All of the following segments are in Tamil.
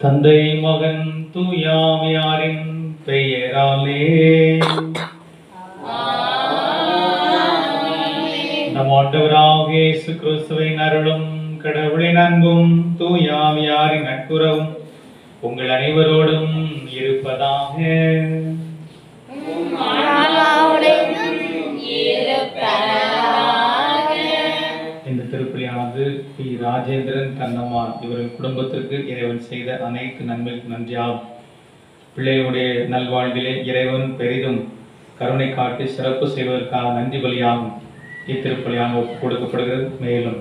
தந்தை மகன் தூயாமையாரின் பெயராலே நம் ஆண்டவராகிய இயேசு கிறிஸ்துவின் அருளும் கடவுளின் அன்பும் தூயாமையாரின் நட்புறவும் உங்கள் அனைவரோடும் இருப்பதாக. இந்த திருப்பலியானது பி. ராஜேந்திரன் கண்ணம்மாள் இவர்கள் குடும்பத்திற்கு இறைவன் செய்த அனைத்து நன்மைக்கு நன்றியாகும். பிள்ளைகளுடைய நல்வாழ்விலே இறைவன் பெரிதும் கருணை காட்டி சிறப்பு செய்வதற்காக நன்றி பலியாகும் இத்திருப்பலியாக ஒப்புக் கொடுக்கப்படுகிறது. மேலும்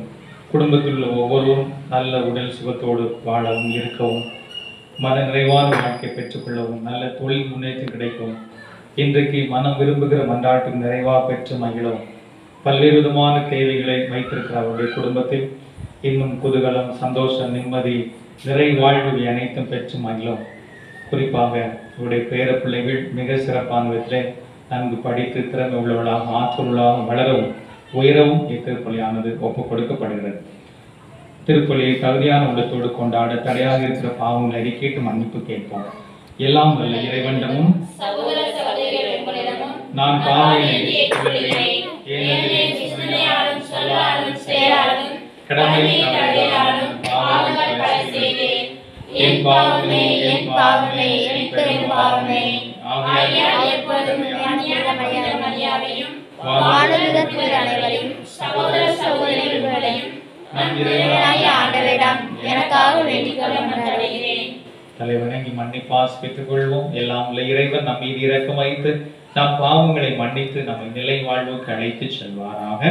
குடும்பத்தில் உள்ள ஒவ்வொருவரும் நல்ல உடல் சுகத்தோடு வாழவும் இருக்கவும், மன நிறைவான வாழ்க்கை பெற்றுக்கொள்ளவும், நல்ல தொழில் முன்னேற்றம் கிடைக்கவும், இன்றைக்கு மனம் விரும்புகிற மன்றாட்டுக்கு நிறைவாக பெற்று மகிழவும், பல்வேறு விதமான தேவைகளை வைத்திருக்கிற அவருடைய குடும்பத்தில் இன்னும் குதூகலம், சந்தோஷம், நிம்மதி, நிறை வாழ்வு அனைத்தும் பெற்று மகிழும். குறிப்பாக இவருடைய பேர பிள்ளைகள் மிக சிறப்பான விதத்திலே நன்கு படித்து திறமை உள்ளவர்களாக ஆற்றலுள்ளாக வளரவும் உயரவும் இத்திருப்பலியானது ஒப்புக் கொடுக்கப்படுகிறது. திருப்பலியை தகுதியான உள்ளத்தோடு கொண்டாட தடையாக இருக்கிற பாவங்களை அறிக்கையிட்டு மன்னிப்பு கேட்போம். எல்லாம் வல்ல இறைவனிடமும் நான் தலைவணங்கி மன்னிப்பாஸ் பெற்றுக் கொள்வோம். எல்லாம் உள்ள இறைவன் நம் மீது இரக்கம் வைத்து நம் பாவங்களை மன்னித்து நம்மை நிலை வாழ்வுக்கு அழைத்து செல்வாராக.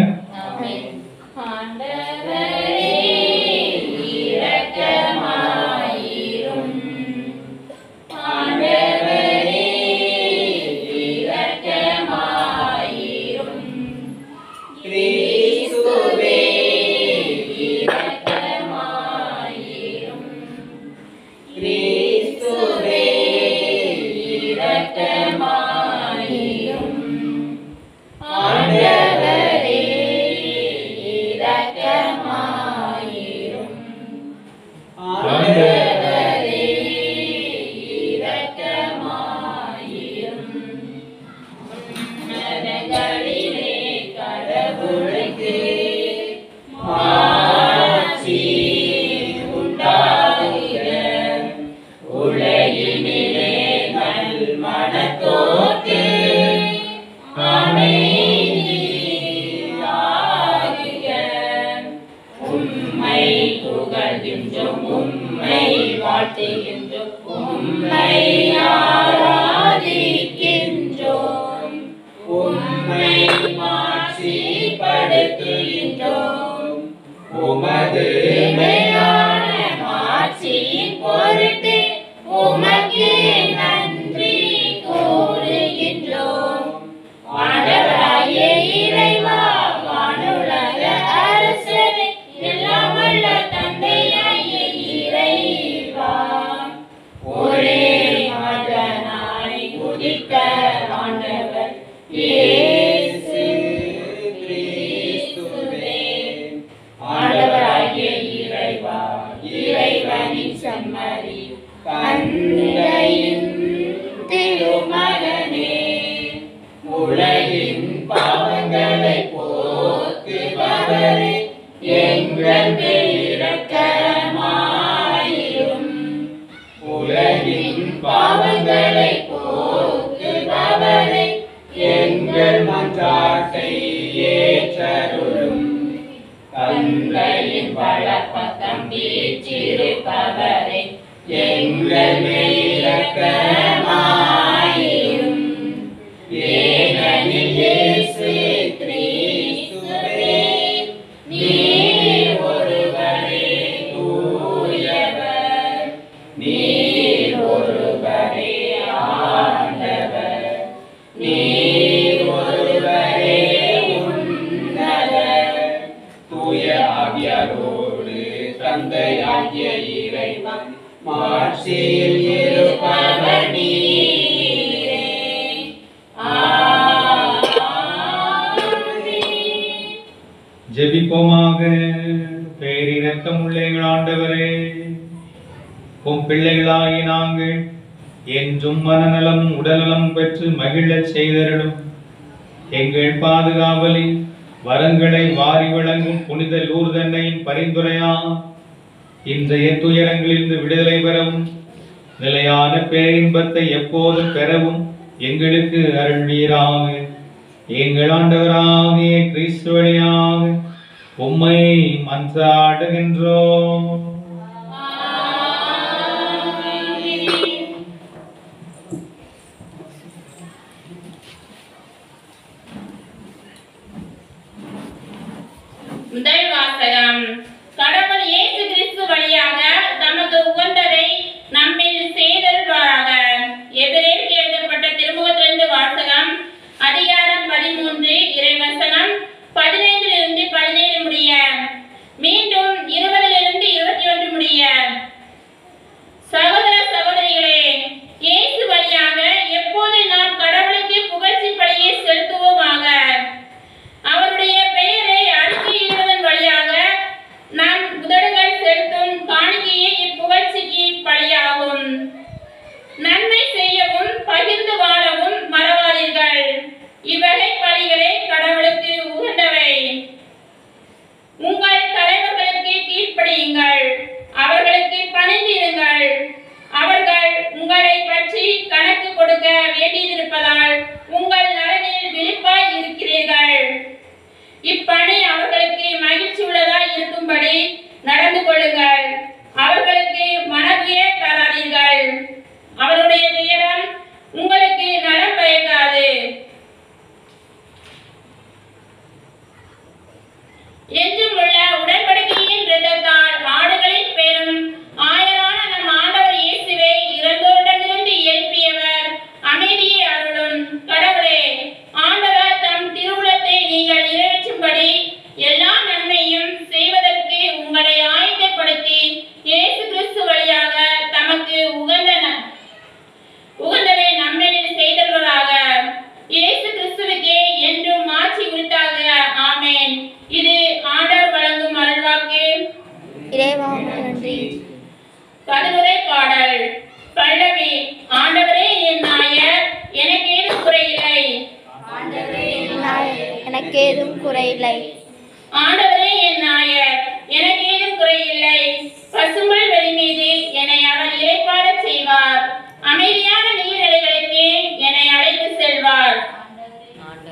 தந்தையாகிய இறைவன் மாட்சியில் ஜெபிப்போமாக. பேரிரக்கமுள்ள எங்கள் ஆண்டவரே, உம் பிள்ளைகளாகி நாங்கள் என்றும் மனநலம் உடல்நலம் பெற்று மகிழச் செய்தருளும். எங்கள் பாதுகாவலில் வரங்களை வாரி வழங்கும் புனித லூர்தன்னையின் பரிந்துரையா இன்றைய துயரங்களிலிருந்து விடுதலை பெறவும் நிலையான பேரின்பத்தை எப்போதும் பெறவும் எங்களுக்கு அருள்வீராக. எங்கள் ஆண்டவராகிய கிறிஸ்து வழியாக உம்மை மன்றாடுகின்றோம். முதல் வாசகம். கடவுள் இயேசு கிறிஸ்து வழியாக தமக்கு உகந்ததை நம்மில் செய்தருள்வாராக. எபிரேயருக்கு எழுதப்பட்ட திருமுகத்திலிருந்து வாசகம். அதிகாரம் 13 இறைவசனம் 15 17 முடிய, மீண்டும் 20 21 முடிய. சகோதர சகோதரிகளே, இயேசு வழியாக எப்போது நாம் கடவுளுக்கு புகழ்ச்சி பலியை செலுத்துவோமாக. அவருடைய பெயரை அறிக்கையிடுவதன் வழியாக நம் உதடுகள் செலுத்தும் காணிக்கையே இப்புகழ்ச்சிக்கு பலியாகும். நன்மை செய்யவும் பகிர்ந்து வாழவும் மறவாதீர்கள். இவ்வகை பலிகளே கடவுளுக்கு உகந்தவை. உங்கள் தலைவர்களுக்கு கீழ்ப்படியுங்கள், அவர்களுக்கு பணிந்திருங்கள். அவர்கள் உங்களை பற்றி கணக்கு கொடுக்க வேண்டியிருப்பதால் உங்கள் நலனில் விழிப்பாய் இருக்கிறீர்கள். இப்பணி அவர்களுக்கு மகிழ்ச்சி உள்ளதாய் இருக்கும்படி நடந்து கொள்ளுங்கள். அவர்களுக்கு மனதுயர் தராதீர்கள். அவருடைய துயரம் உங்களுக்கு நலம் பயக்காது. என்றும் உள்ள உடன்படிக்கையின் இரத்தத்தால் ஆடுகளின் பேரும் ஆயரான நம் ஆண்டவர் இயேசுவை இறந்தோரிடமிருந்து எழுப்பியவர் அமைதியை அருளும் கடவுளே, ஆண்டவர் தம் திருவுளத்தை நீங்கள் நிறைவேற்றும்படி எல்லா நன்மையும் செய்வதற்கு உங்களை ஆயத்தப்படுத்தி இயேசு கிறிஸ்து வழியாக தமக்கு உகந்ததை நம்மில் செய்தவராக. இயேசு கிறிஸ்துவுக்கே என்றும் ஆட்சி உரித்தாக. ஆமென். இது ஆண்டவர் வழங்கும் அருள்வாக்கு. இறைவாவுக்கு நன்றி. கருவுரை பாடல். பல்லவி. ஆண்டவரே என் நாயர், எனக்கேதும் குறையில்லை. ஆண்டவரே என் நாயர், எனக்கேதும் குறையில்லை. ஆண்டவரே என் நாயர், எனக்கேதும் குறையில்லை. பசும்புல் வெளி மீது என்னை அவர் இளைப்பாறச் செய்வார். அமைதியான நீர்நிலைகளுக்கு என்னை அழைத்து செல்வார்.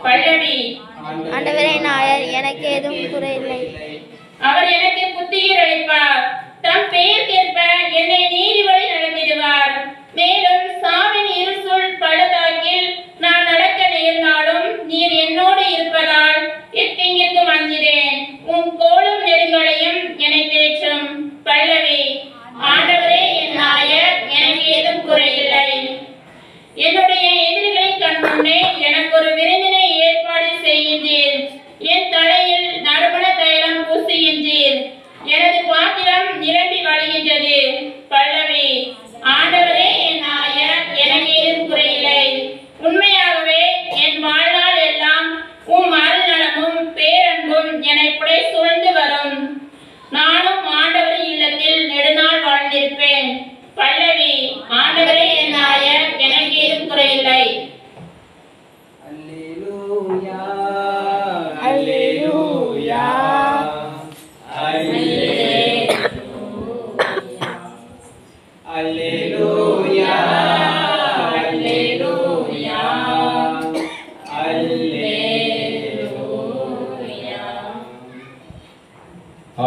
பல்லவி. ஆண்டவரே நாயர், எனக்கேதும் குறையில்லை. அவர் எனக்கு புத்துயிர் அளிப்பார். தம் பெயருக்கேற்ப என்னை நீதி வழி நடத்திடுவார். மேலும் சாவின் இருசுள் பள்ளத்தாக்கில் நான் நடக்க நேர்ந்தாலும் நீர் என்னோடு இருப்பதால் எத்தீங்கிற்கும் அஞ்சிடேன். உன் கோலும் நெடுங்களையும் என்னை தேற்றும். பல்லவி. ஆண்டவரே என் நாயர், எனக்கு ஏதும் குறையில்லை. என்னுடைய எதிரிகளின் கண் முன்னே எனக்கு ஒரு விருந்தினை ஏற்பாடு செய்கின்றீர். என் தலையில் நறுமண தைலம் பூசுகின்றீர். எனது பாத்திரம் நிரம்பி வழிகின்றது. பல்லவி. ஆண்டவரே என் நாயர், எனக்கு ஏதும் குறையில்லை. உண்மையாகவே என் வாழ்நாள் எல்லாம் உம் அருள் நலமும் பேரன்பும் என்னை புடை சூழ்ந்து வரும். நானும் ஆண்டவரின் இல்லத்தில் நெடுநாள் வாழ்ந்திருப்பேன். பல்லவி. ஆண்டவரே என் நாயர், எனக்கு ஏதும் குறையில்லை. அல்லேலூயா அல்லேலூயா அல்லேலூயா அல்லேலூயா அல்லேலூயா.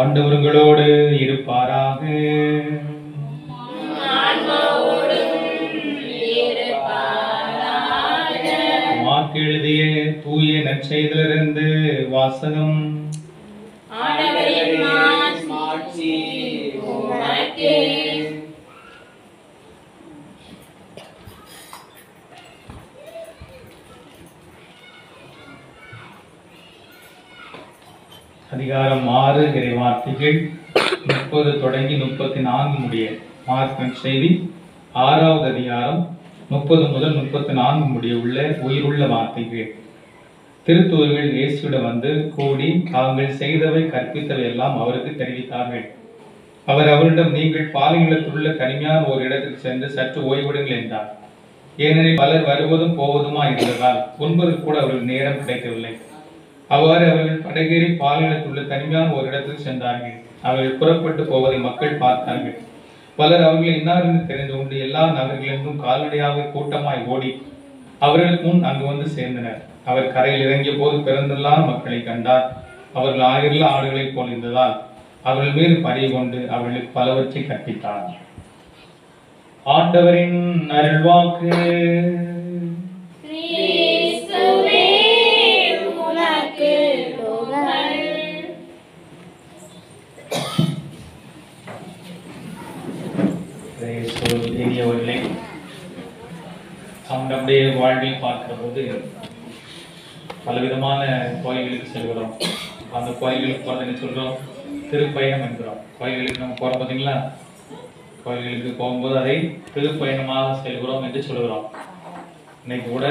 ஆண்டவர்களோடு இருப்பாராக. மார்க் எழுதிய தூய நற்செய்தியிலிருந்து வாசகம். ஆண்டவரின் மாட்சி உமக்கே. அதிகாரம் 6 இறைவார்த்தைகள் 30 தொடங்கி 34 முடிய. மார்க் செய்தி 6வது அதிகாரம் 30 முதல் 34 முடிய உள்ள உயிருள்ள வார்த்தைகள். திருத்தூதர்கள் இயேசுவிடம் வந்து கூடி தாங்கள் செய்தவை கற்பித்தவை எல்லாம் அவருக்கு தெரிவித்தார்கள். அவர் அவரிடம், நீங்கள் பாலைநிலத்திலுள்ள தனிமையான ஒரு இடத்துக்கு சென்று சற்று ஓய்விடுங்கள் என்றார். ஏனெனில் பலர் வருவதும் போவதுமா இருந்ததால் உண்பதற்கு கூட அவர்கள் நேரம் கிடைக்கவில்லை. அவ்வாறு அவர்கள் படகேறி பாலைநிலத்திலுள்ள தனிமையான ஒரு இடத்துக்கு சென்றார்கள். அவர்கள் புறப்பட்டு போவதை மக்கள் பார்த்தார்கள். பலர் அவர்கள் இன்னார் என்று தெரிந்து கொண்டு எல்லா நகர்களிலிருந்தும் கால்நடையாக கூட்டமாய் ஓடி அவர்களுக்கு முன் அங்கு வந்து சேர்ந்தனர். அவர் கரையில் இறங்கிய போது பிறந்தெல்லாம் மக்களை கண்டார். அவர்கள் ஆயிரம் ஆடுகளைப் போல் இருந்ததால் அவர்கள் மீது பறி கொண்டு அவர்களுக்கு பலவற்றை கற்பித்தார். ஆண்டவரின் அருள்வாக்கு. கிறிஸ்துவே உமக்கு புகழ். இனியவர்களே, நாம் நம்முடைய வாழ்வில் பார்க்கிற போது பலவிதமான கோயில்களுக்கு செல்கிறோம். அந்த கோயில்களுக்கு போகிறது என்ன சொல்றோம்? திருப்பயணம் என்கிறோம். கோயில்களுக்கு நம்ம போறோம் பார்த்தீங்களா? கோயில்களுக்கு போகும்போது அதை திருப்பயணமாக செல்கிறோம் என்று சொல்கிறோம். இன்னைக்கு கூட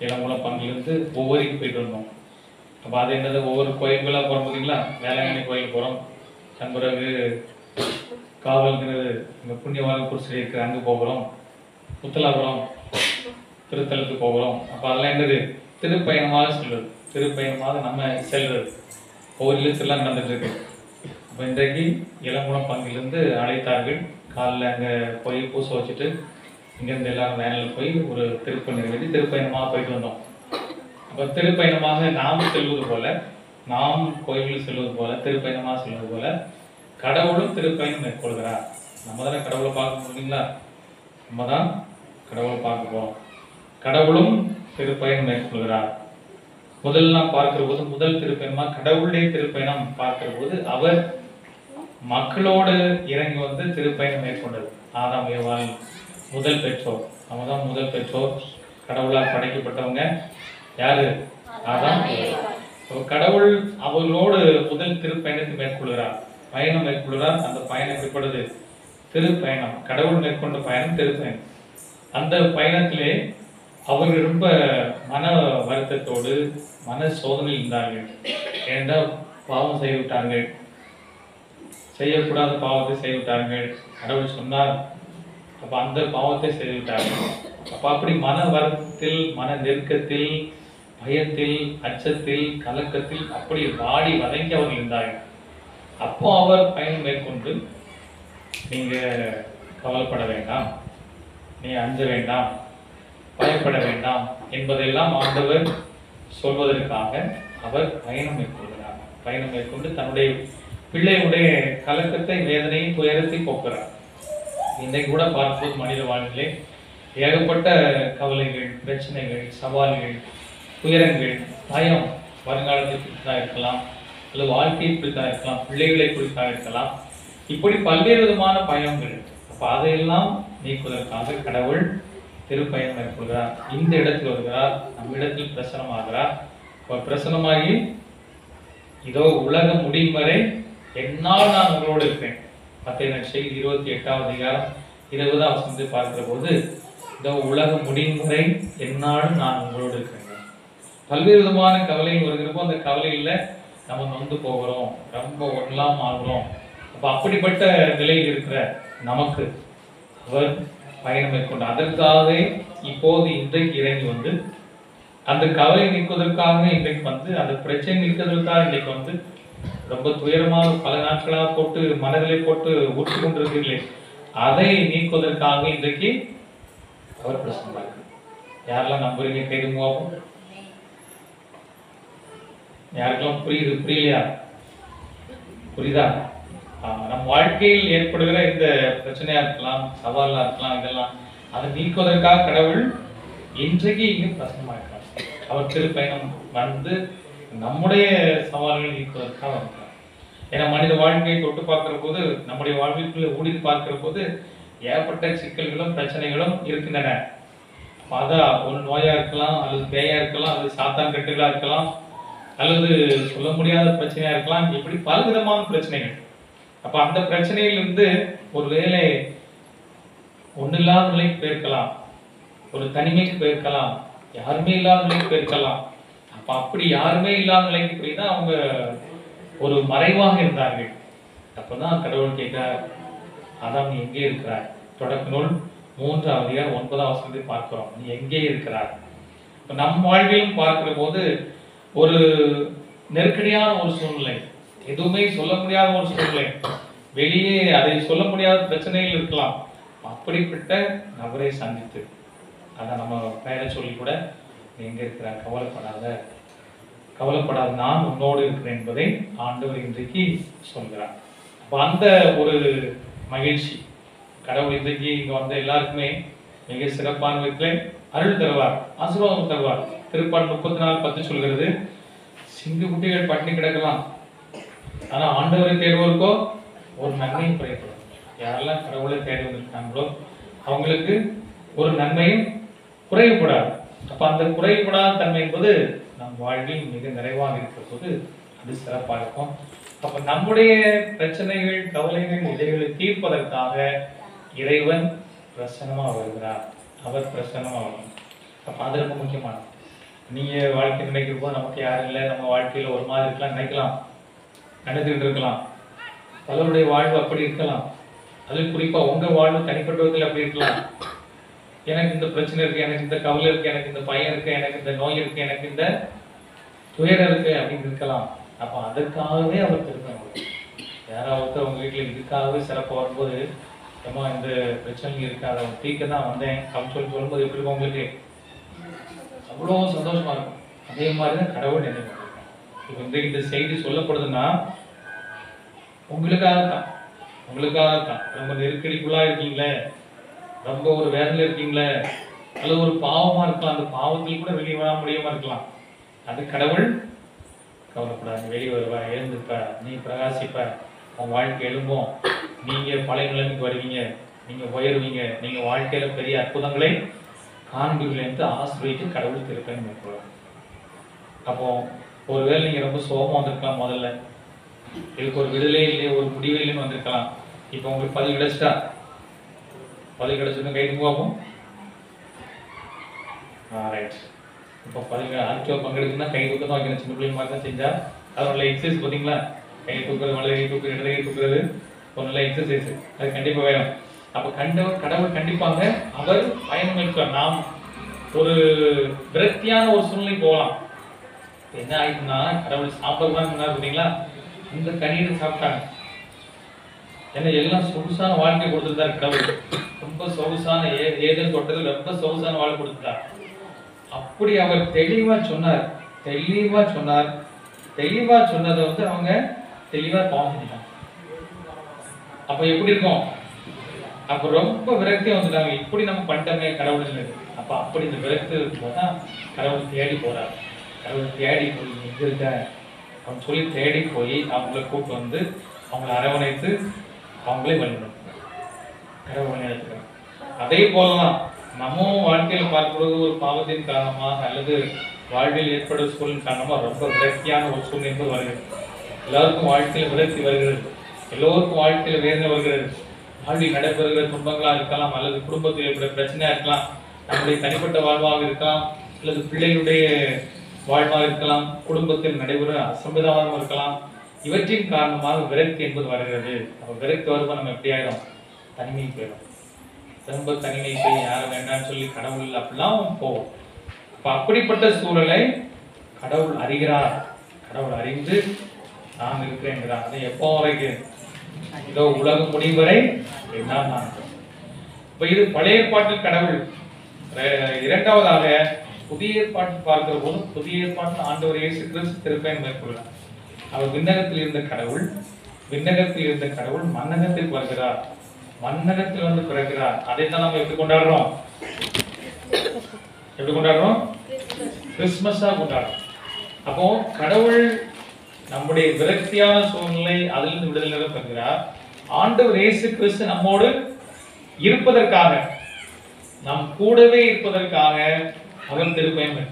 இளங்குளம் பங்கிலிருந்து ஒவ்வொருக்கு போயிட்டு வந்தோம். அப்போ அது என்னது, ஒவ்வொரு கோயில்களாக போகிறோம் பார்த்தீங்களா? வேளாங்கண்ணி கோயில் போகிறோம், பிறகு காவல்ங்கிறது இங்கே புண்ணியவாக குறிச்சி இருக்கிற அங்கே போகிறோம், புத்தலாபுரம் திருத்தலத்துக்கு போகிறோம். அப்போ அதெல்லாம் என்னது, திருப்பயணமாக செல்வது. திருப்பயணமாக நம்ம செல்வது ஒவ்வொரு இல்லத்திலாம் நடந்துட்டு இருக்கு. இப்போ இன்றைக்கு இளங்குளம் பங்கிலிருந்து அழைத்தார்கள். காலைல அங்கே போய் பூசை வச்சுட்டு இங்கேருந்து எல்லாரும் வேனில் போய் ஒரு திருப்பணி நிறைவேற்றி திருப்பயணமாக போயிட்டு வந்தோம். அப்போ திருப்பயணமாக நாம் செல்வது போல, நாம் கோயில்கள் செல்வது போல, திருப்பயணமாக செல்வது போல கடவுளும் திருப்பயணம் மேற்கொள்கிறார். நம்ம தானே கடவுளை பார்க்க முடியுங்களா? நம்ம தான் கடவுளை பார்க்க போகிறோம். கடவுளும் திருப்பயணம் மேற்கொள்கிறார். முதல் நாம் பார்க்கிற போது முதல் திருப்பயணமாக கடவுளுடைய திருப்பயணம் பார்க்கிற போது அவர் மக்களோடு இறங்கி வந்து திருப்பயணம் மேற்கொண்டது. ஆதாம் ஏவாள் முதல் பெற்றோர். அவங்க தான் முதல் பெற்றோர். கடவுளால் படைக்கப்பட்டவங்க யாரு? ஆதாம் ஏவாள். கடவுள் அவர்களோடு முதல் திருப்பயணத்தை மேற்கொள்கிறார், பயணம் மேற்கொள்கிறார். அந்த பயணம் எப்படிப்படுது? திருப்பயணம். கடவுள் மேற்கொண்ட பயணம் திருப்பயணம். அந்த பயணத்திலே அவர்கள் ரொம்ப மன வருத்தத்தோடு மன சோதனையில் இருந்தார்கள். ஏனென்றால் பாவம் செய்துவிட்டார்கள், செய்யக்கூடாத பாவத்தை செய்துவிட்டார்கள். கடவுள் சொன்னார், அப்ப அந்த பாவத்தை செய்துவிட்டார்கள். அப்ப அப்படி மன வருத்தத்தில், மன நெருக்கத்தில், பயத்தில், அச்சத்தில், கலக்கத்தில் அப்படி வாடி வதங்கி அவர்கள் இருந்தார்கள். அப்போ அவர் பயணம் மேற்கொண்டு, நீங்க கவலைப்பட வேண்டாம், நீ அஞ்ச வேண்டாம், பயப்பட வேண்டாம் என்பதெல்லாம் ஆண்டவர் சொல்வதற்காக அவர் பயணம் மேற்கொள்கிறார். பயணம் மேற்கொண்டு தன்னுடைய பிள்ளையுடைய கலக்கத்தை, வேதனையை, துயரத்தை போக்குறார். இன்றைக்கு கூட பார்க்கும்போது மனித வாழ்விலே ஏகப்பட்ட கவலைகள், பிரச்சனைகள், சவால்கள், துயரங்கள், பயம், வருங்காலத்தை குறித்தாக இருக்கலாம், அல்லது வாழ்க்கையை குறித்தாக இருக்கலாம், பிள்ளைகளை குறித்தாக இருக்கலாம். இப்படி பல்வேறு விதமான பயங்கள். அப்ப அதையெல்லாம் நீக்குவதற்காக கடவுள் திருப்பயணம் மேற்கொள்கிறார். இந்த இடத்தில் வருகிறார், நம்ம இடத்தில் பிரசனமாகிறார். பிரசனமாகி இதோ உலகம் முடியும் வரை என்னால் நான் உங்களோடு இருப்பேன். மத்தேயு நற்செய்தி 28வது அதிகாரம் 20வது வசனத்தை பார்க்கிற போது, இதோ உலகம் முடியும் வரை என்னால் நான் உங்களோடு இருக்கிறேன். பல்வேறு விதமான கவலைகள் வருகிறப்போ அந்த கவலையில நம்ம நொந்து போகிறோம், ரொம்ப ஒன்றாம் ஆகிறோம். அப்ப அப்படிப்பட்ட நிலையில் இருக்கிற நமக்கு அவர் பயணம் மேற்கொண்டு அதற்காகவே இப்போது இன்றைக்கு இறங்கி வந்து அந்த கவலை நீக்குவதற்காக இன்றைக்கு வந்து, அந்த பிரச்சனை நீக்குவதற்காக இன்றைக்கு வந்து ரொம்ப துயரமாக பல நாட்களாக போட்டு மனதிலே போட்டு ஊற்றி கொண்டிருக்கிறீர்களே, அதை நீக்குவதற்காக இன்றைக்கு அவர் பிரசனமாக. யாரெல்லாம் நம்புறீங்க? கைது மூவாகும். யாருக்கெல்லாம் புரியுது? புரியலையா? புரியுதா? நம் வாழ்க்கையில் ஏற்படுகிற இந்த பிரச்சனையா இருக்கலாம், சவாலா இருக்கலாம், இதெல்லாம் அதை நீக்குவதற்காக கடவுள் இன்றைக்கு இங்கு பிரசனமாக இருக்கிறார். அவர் திருப்பயணம் வந்து நம்முடைய சவால்களை நீக்குவதற்காக இருக்கிறார். ஏன்னா மனித வாழ்க்கையை தொட்டு பார்க்கிற போது, நம்முடைய வாழ்க்கைக்குள்ள ஊடி பார்க்கிற போது ஏற்பட்ட சிக்கல்களும் பிரச்சனைகளும் இருக்கின்றன. அதான் ஒரு நோயா இருக்கலாம், அல்லது பேயா இருக்கலாம், அல்லது சாத்தான் கட்டுகளா இருக்கலாம், அல்லது சொல்ல முடியாத பிரச்சனையா இருக்கலாம். இப்படி பலவிதமான பிரச்சனைகள். அப்ப அந்த பிரச்சனையிலிருந்து ஒருவேளை ஒன்னில்லாத நிலைக்கு போயிருக்கலாம், ஒரு தனிமைக்கு போயிருக்கலாம், யாருமே இல்லாத நிலைக்கு போயிருக்கலாம். அப்ப அப்படி யாருமே இல்லாத நிலைக்கு புரியுதா அவங்க ஒரு மறைவாக இருந்தார்கள். அப்பதான் கடவுள் கேட்கிறார், அதான் நீ எங்கே இருக்கிறாய்? தொடக்க நூல் 3ஆம் அதிகாரம் 9ஆம் வசனத்தை பார்க்கிறோம், நீ எங்கே இருக்கிறாய்? நம் வாழ்விலும் பார்க்கிற போது ஒரு நெருக்கடியான ஒரு சூழ்நிலை, எதுவுமே சொல்ல முடியாத ஒரு சூழ்நிலை, வெளியே அதை சொல்ல முடியாத பிரச்சனைகள் இருக்கலாம். அப்படிப்பட்ட நபரை சந்தித்து அதை நம்ம பெயரை சொல்லி கூட எங்க இருக்கிற கவலைப்படாத நான் உன்னோடு இருக்கிறேன் என்பதை ஆண்டவர் இன்றைக்கு சொல்கிறார். அப்ப அந்த ஒரு மகிழ்ச்சி கடவுள் இன்றைக்கு இங்க வந்த எல்லாருக்குமே மிக சிறப்பான விதத்தில் அருள் தருவார், ஆசீர்வாதம் தருவார். திருப்பாடல் 34:10 சொல்கிறது, சிங்கு குட்டிகள் பட்டினி கிடக்கலாம், ஆனா ஆண்டவரை தேடுவோருக்கோ ஒரு நன்மையும் குறைப்படும். யாரெல்லாம் கடவுளை தேடி வந்திருக்காங்களோ அவங்களுக்கு ஒரு நன்மையும் குறையப்படாது. அப்ப அந்த குறையப்படாத தன்மை என்பது நம் வாழ்வில் மிக நிறைவாக இருக்கிற போது அது சிறப்பாக இருக்கும். அப்ப நம்முடைய பிரச்சனைகள், கவலைகள், இதைகளை தீர்ப்பதற்காக இறைவன் பிரசன்னமா வருகிறார். அவர் பிரசன்னமா வரணும். அப்ப அது ரொம்ப முக்கியமானது. நீங்க வாழ்க்கை நினைக்கிற போது நமக்கு யாரும் இல்லை, நம்ம வாழ்க்கையில ஒரு மாதிரி இருக்கலாம் நினைக்கலாம், நினைத்துக்கிட்டு இருக்கலாம். பலருடைய வாழ்வு அப்படி இருக்கலாம். அதில் குறிப்பா உங்க வாழ்வு தனிப்பட்ட விதத்தில் அப்படி இருக்கலாம். எனக்கு இந்த பிரச்சனை இருக்கு, எனக்கு இந்த கவலை இருக்கு, எனக்கு இந்த பயம் இருக்கு, எனக்கு இந்த நோய் இருக்கு, எனக்கு இந்த துயரம் இருக்கு அப்படின்னு இருக்கலாம். அப்ப அதற்காகவே அவர் திரும்ப யாராவது உங்க வீட்டுல இதுக்காகவே சிறப்பாக வரும்போது, ஏமா இந்த பிரச்சனை இருக்கு, அதை தீர்க்க தான் வந்தேன் அப்படின்னு சொல்லும்போது எப்படி இருக்கும் உங்களுக்கு? அவ்வளோ சந்தோஷமா இருக்கும். அதே மாதிரிதான் கடவுள் நினைவு. இப்ப இந்த செய்தி சொல்லப்படுதுன்னா உங்களுக்காகத்தான். ரொம்ப நெருக்கடிக்குள்ளா இருக்கீங்களே, ரொம்ப ஒரு வேதனை இருக்கீங்களே, அல்லது ஒரு பாவமா இருக்கலாம், அந்த பாவத்தில் கூட வெளியே வர முடியாம இருக்கலாம். அது கடவுள் கவலைப்படாது, வெளியே வருவ, எழுந்துப்ப, நீ பிரகாசிப்ப, உன் வாழ்க்கை எழும்போம், நீங்க பழைய நிலைமைக்கு வருவீங்க, நீங்க உயருவீங்க, நீங்க வாழ்க்கையில பெரிய அற்புதங்களை காண்பீர்கள் என்று ஆசிரியத்து கடவுள் திருப்பேன் மேற்கொள்ளும். அப்போ ஒருவேளை நீங்க ரொம்ப சோகமா வந்திருக்கலாம், முதல்ல இதுக்கு ஒரு விடுதலை இல்லையே, ஒரு முடிவே இல்லைன்னு வந்திருக்கலாம். இப்போ உங்களுக்கு பதில் கிடைச்சிட்டா, பதில் கிடைச்சதுன்னு கை தூக்குவோம். ரைட். இப்போ பதில் ஆக்டிவா பங்கெடுக்குன்னா கை தூக்க தான் வைக்கணும். சின்ன பிள்ளைங்க மாதிரி தான் செஞ்சா அது நல்ல எக்ஸசைஸ். பார்த்தீங்களா, கை தூக்குறது, வலது கை தூக்குறது, இடது கை தூக்குறது ஒரு நல்ல எக்ஸசைஸ். அது கண்டிப்பா வேணும். அப்ப கடவுள் கண்டிப்பாக அவர் பயணம் இருக்கிறார். நாம் ஒரு விரக்தியான ஒரு சூழ்நிலை போகலாம். என்ன ஆயிடுச்சுன்னா, கடவுள் சாப்பிடக்கூடாதுன்னு சொன்னார் பார்த்தீங்களா, இந்த கனியை சாப்பிட்டாங்க. ஏன்னா எல்லாம் சொகுசான வாழ்க்கை கொடுத்துருந்தார் கடவுள். ரொம்ப சொகுசான ஏதேன் தோட்டத்தில் ரொம்ப சொகுசான வாழ்க்கை கொடுத்துட்டார். அப்படி அவர் தெளிவா சொன்னார். தெளிவா சொன்னதை வந்து அவங்க தெளிவா காமிச்சிட்டாங்க. அப்ப எப்படி இருக்கும்? அப்ப ரொம்ப விரக்தியா வந்துட்டாங்க. இப்படி நம்ம பண்ணிட்டோமே கடவுள். அப்ப அப்படி இந்த விரக்தி இருக்கும்போதுதான் கடவுள் தேடி போறார். கடவுள் தேடி போய் எங்க இருக்க அப்படின்னு சொல்லி தேடி போய் அவங்கள கூட்டு வந்து அவங்களை அரவணைத்து அவங்களே வழிநடத்துறாங்க. கடவுள் வழிநடத்துறாங்க. அதே போலதான் நம்ம வாழ்க்கையில பார்க்கிறது ஒரு பாவத்தின் காரணமாக அல்லது வாழ்வில் ஏற்படும் சூழ்நிலை காரணமாக ரொம்ப விரக்தியான ஒரு சூழ்நிலை என்பது வருகிறது. எல்லாருக்கும் வாழ்க்கையில விரக்தி வருகிறது, எல்லோருக்கும் வாழ்க்கையில வேதனை வருகிறது. வாழ்வில் நடைபெறுகிற துன்பங்களா இருக்கலாம், அல்லது குடும்பத்தில் ஏற்பட பிரச்சனையா இருக்கலாம், நம்முடைய தனிப்பட்ட வாழ்வாக இருக்கலாம், அல்லது பிள்ளைகளுடைய வாழ்வாக இருக்கலாம், குடும்பத்தில் நடைபெற அசம்பிரதாயம் இருக்கலாம். இவற்றின் காரணமாக விரக்தி என்பது வருகிறது. அப்ப விரக்தி வரும்போது நம்ம எப்படி ஆயிடும்? தனிமை போயிடும். ரொம்ப தனிமை போய் யாரும் வேண்டாம்னு சொல்லி கடவுள் அப்படிலாம் போவோம். அப்ப அப்படிப்பட்ட சூழலை கடவுள் அறிகிறார். கடவுள் அறிந்து நான் இருக்கிறேன். அதை எப்போ வரைக்கும்? இதோ உலகம் முடியும் வரை என்னால் நான். இப்ப இது பழைய ஏற்பாட்டில் கடவுள். இரண்டாவதாக புதிய ஏற்பாட்டில் பார்க்கிற போது, புதிய ஏற்பாட்டில் ஆண்டவர் இயேசு கிறிஸ்து திருப்பயணம் மேற்கொள்கிறார். அவர் விண்ணகத்தில் இருந்த கடவுள் மண்ணகத்தில் வருகிறார். மண்ணகத்தில் வந்து பிறக்கிறார். அதைத்தான் நம்ம எப்படி கொண்டாடுறோம்? கிறிஸ்துமஸா கொண்டாடுறோம். அப்போ கடவுள் நம்முடைய விரக்தியான சூழ்நிலை அதிலிருந்து விடுதலை பெறுகிறார். ஆண்டவர் இயேசு கிறிஸ்து நம்மோடு இருப்பதற்காக, நம் கூடவே இருப்பதற்காக அவர் திருப்பயணம்.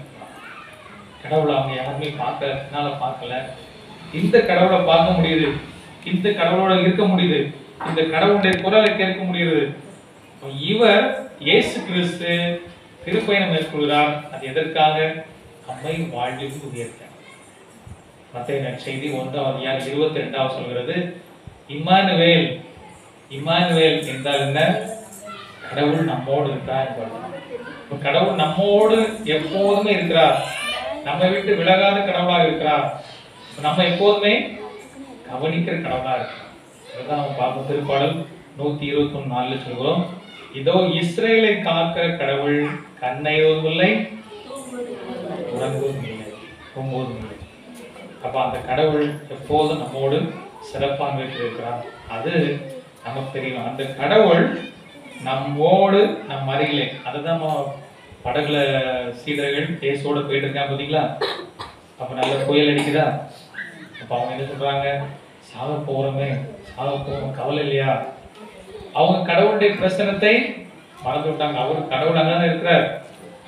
கடவுளை அவங்க யாருமே பார்க்கல. இந்த கடவுளை பார்க்க முடியுது, இந்த கடவுளோட இருக்க முடியுது, இந்த கடவுளுடைய குரலை கேட்க முடியுது. இவர் இயேசு கிறிஸ்து திருப்பயணம் மேற்கொள்கிறார். அது எதற்காக? நம்மை வாழ்வில் உயர்த்த. மத்தேயு நற்செய்தி 1:22 சொல்கிறது, இம்மானுவேல். இம்மானுவேல் என்றால் என்ன? கடவுள் நம்மோடு இருக்கிறார். கடவுள் நம்மோடு எப்போதுமே இருக்கிறார். நம்ம விட்டு விலகாத கடவுளாக இருக்கிறார். நம்ம எப்போதுமே கவனிக்கிற கடவுளாக இருக்கிறார். அதுதான் நம்ம பார்ப்போம். திருப்பாடல் 121:4 சொல்கிறோம், இதோ இஸ்ரேலை காக்கிற கடவுள் கண்ணையோதும் இல்லை, உறங்குவதும் இல்லை, தூங்குவதும் இல்லை. அப்ப அந்த கடவுள் எப்போதும் நம்மோடு சிறப்பாக இருக்கிறார். அது நமக்கு தெரியும். அந்த கடவுள் நம்மோடு நம் அருகிலே. அதுதான் படகுல சீடர்கள் பேசோட போயிட்டு இருக்காங்க பார்த்தீங்களா? அப்ப நல்ல புயல் அடிக்குதா? அப்ப அவங்க என்ன சொல்றாங்க? சாக போறோமே, சாக போறோம், கவலை இல்லையா? அவங்க கடவுளுடைய பிரசனத்தை மறந்து விட்டாங்க. அவர் கடவுள் அங்கதானே இருக்கிறார்,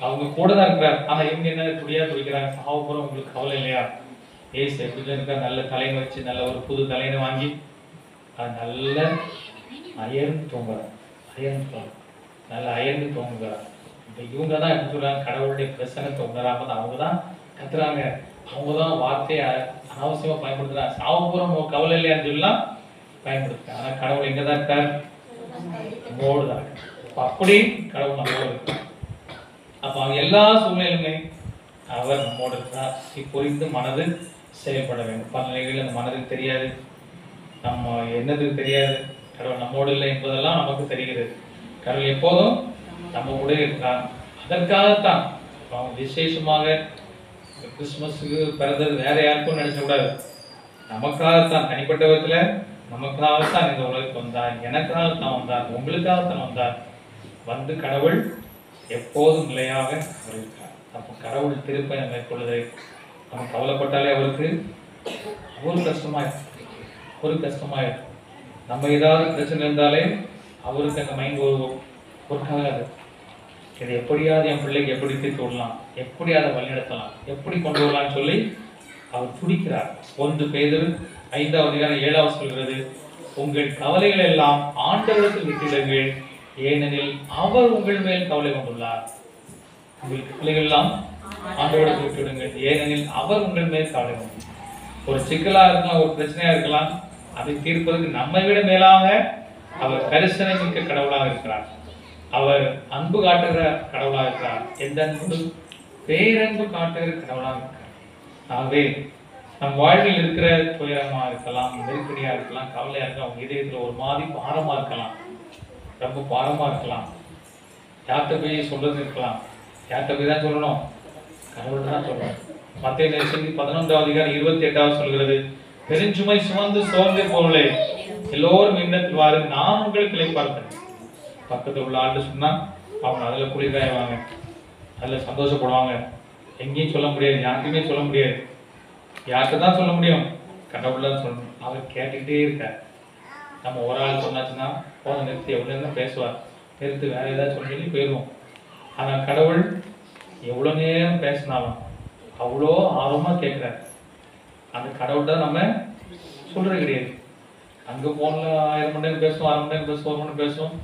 அவங்க கூட தான் இருக்கிறார். ஆனா இவங்க என்ன துடியா துடிக்கிறாங்க, சாக போறோம், உங்களுக்கு கவலை இல்லையா? ஏசு எப்படி இருக்கா? நல்ல தலையை வச்சு நல்ல ஒரு புது தலையை வாங்கி அது நல்ல அயர்ந்து தூங்குறார். நல்ல அயர்ந்து தூங்குகிறார். இப்ப இவங்க தான் எப்படி சொல்றாங்க? கடவுளுடைய பிரசனத்தை உணராம தான் அவங்க தான் கத்துறாங்க. அவங்க தான் வார்த்தையை அனாவசியமா பயன்படுத்துறாங்க. சாவபுரம் கவலை இல்லையான்னு சொல்லலாம் பயன்படுத்துறாங்க. ஆனா கடவுள் எங்கதான் இருக்கார்? நம்மோடு தான் இருக்கார். அப்படி கடவுள் நம்மோடு இருக்கார். அப்ப அவங்க எல்லா சூழ்நிலையுமே அவர் நம்மோடு இருக்கிறார். புரிந்து மனது செயல்பட வேண்டும். பல நிலைகளில் அந்த மனதுக்கு தெரியாது, நம்ம என்னதுக்கு தெரியாது. கடவுள் நம்மோடு இல்லை என்பதெல்லாம் நமக்கு தெரிகிறது. கடவுள் எப்போதும் நம்ம கூட இருக்கிறார். அதற்காகத்தான் அவங்க விசேஷமாக கிறிஸ்துமஸுக்கு பிறந்தது வேற யாருக்கும் நினைச்சக்கூடாது. நமக்காகத்தான், தனிப்பட்ட விதத்துல நமக்காகத்தான் இந்த உலகத்துக்கு வந்தார், எனக்காகத்தான் வந்தார், உங்களுக்காகத்தான் வந்தார். வந்து கடவுள் எப்போதும் நிலையாக இருக்கிறார். அப்போ கடவுள் திருப்பயணம் மேற்கொள்வதை நம்ம கவலைப்பட்டாலே அவருக்கு ஒரு கஷ்டமாயிருக்கும். நம்ம ஏதாவது பிரச்சனை இருந்தாலே அவருக்கு அந்த மைண்ட் ஒர்க் ஆகாது. இதை எப்படியாவது என் பிள்ளைக்கு எப்படி தீர்த்து விடலாம், எப்படி அதை வழிநடத்தலாம், எப்படி கொண்டு வரலாம்னு சொல்லி அவர் துடிக்கிறார். 1 பேதுரு 5:7 சொல்கிறது, உங்கள் கவலைகள் எல்லாம் ஆண்டவருக்கு விட்டுவிடுங்கள், ஏனெனில் அவர் உங்கள் மேல் கவலை கொண்டுள்ளார். உங்கள் கவலைகள் எல்லாம் ஆண்டவருக்கு விட்டுவிடுங்கள், ஏனெனில் அவர் உங்கள் மேல் கவலை கொண்டுள்ளார். ஒரு சிக்கலா இருக்கலாம், ஒரு பிரச்சனையா இருக்கலாம், அதை தீர்ப்பதற்கு நம்மை விட மேலாக அவர் கரிசனை மிக்க கடவுளாக இருக்கிறார். அவர் அன்பு காட்டுகிற கடவுளாக இருக்கிறார். எந்த அன்பு? பேரன்பு காட்டுகிற கடவுளாக இருக்கிறார். ஆகவே நம் வாழ்வில் இருக்கிற துயரமா இருக்கலாம், நெருக்கடியா இருக்கலாம், கவலையா இருக்கலாம், அவங்க இதயத்துல ஒரு மாதிரி பாரமா இருக்கலாம், ரொம்ப பாரமா இருக்கலாம். யார்கிட்ட போய் சொல்றது இருக்கலாம்? யார்கிட்ட போய் தான் சொல்லணும்? கடவுள் தான் சொல்லணும். மத்தேயு நற்செய்தி 11:28 சொல்கிறது, பெருஞ்சுமை சுமந்து சோர்ந்து போங்களே, எல்லோரும் இன்னத்தில் வாரு, நான் உங்களுக்கு இளைப்பாறுதேன். பக்கத்துல உள்ள ஆண்டு சொன்னா அவங்க அதுல குளிர்காயவாங்க, அதுல சந்தோஷப்படுவாங்க. எங்கேயும் சொல்ல முடியாது, யாருக்குமே சொல்ல முடியாது. யார்கிட்ட தான் சொல்ல முடியும்? கடவுள் தான் சொல்லணும். அவர் கேட்டுக்கிட்டே இருக்கார். நம்ம ஒரு ஆள் சொன்னாச்சுன்னா போன நிறுத்தி எவ்வளவு நேரம் பேசுவார், நிறுத்து வேற ஏதாவது சொல்லி போயிடுவோம். ஆனா கடவுள் எவ்வளவு நேரம் பேசினாலும் அவ்வளோ ஆர்வமா கேட்கிறார். அந்த கடவுள் தான் நம்ம சொல்றது கிடையாது. அங்க போன்ல 1000 மணி நேரம் பேசுவோம், 1/2 மணி நேரம் பேசுவோம், 1 மணி நேரம் பேசுவோம்.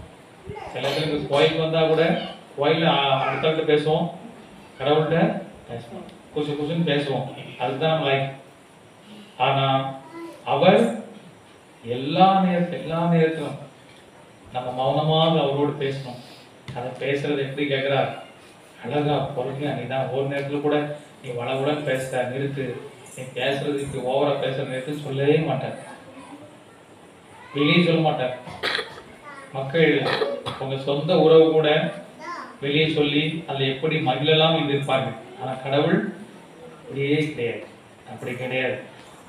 சில பேருக்கு கோயிலுக்கு வந்தா கூட கோயில அடுத்த பேசுவோம், கடவுள்கிட்ட பேசுவோம், குசுன்னு பேசுவோம். அதுதான் நம்ம லைஃப். ஆனா அவர் எல்லா நேரத்திலும் நம்ம மௌனமாக அவரோடு பேசணும். அதை பேசுறது எப்படி கேட்கிறார்? அழகா பொறுமையா. நீ தான் ஒரு நேரத்துல கூட நீ வளவுடன் பேசுற, நிறுத்து, நீ பேசுறது இப்படி ஓவரா பேசுற நிறுத்து சொல்லவே மாட்டார், வெளியே சொல்ல மாட்டார். மக்கள் உங்க சொந்த உறவு கூட வெளியே சொல்லி அதில் எப்படி மகிழலாம் என்று இருப்பாங்க. ஆனா கடவுள் அப்படியே கிடையாது, அப்படி கிடையாது.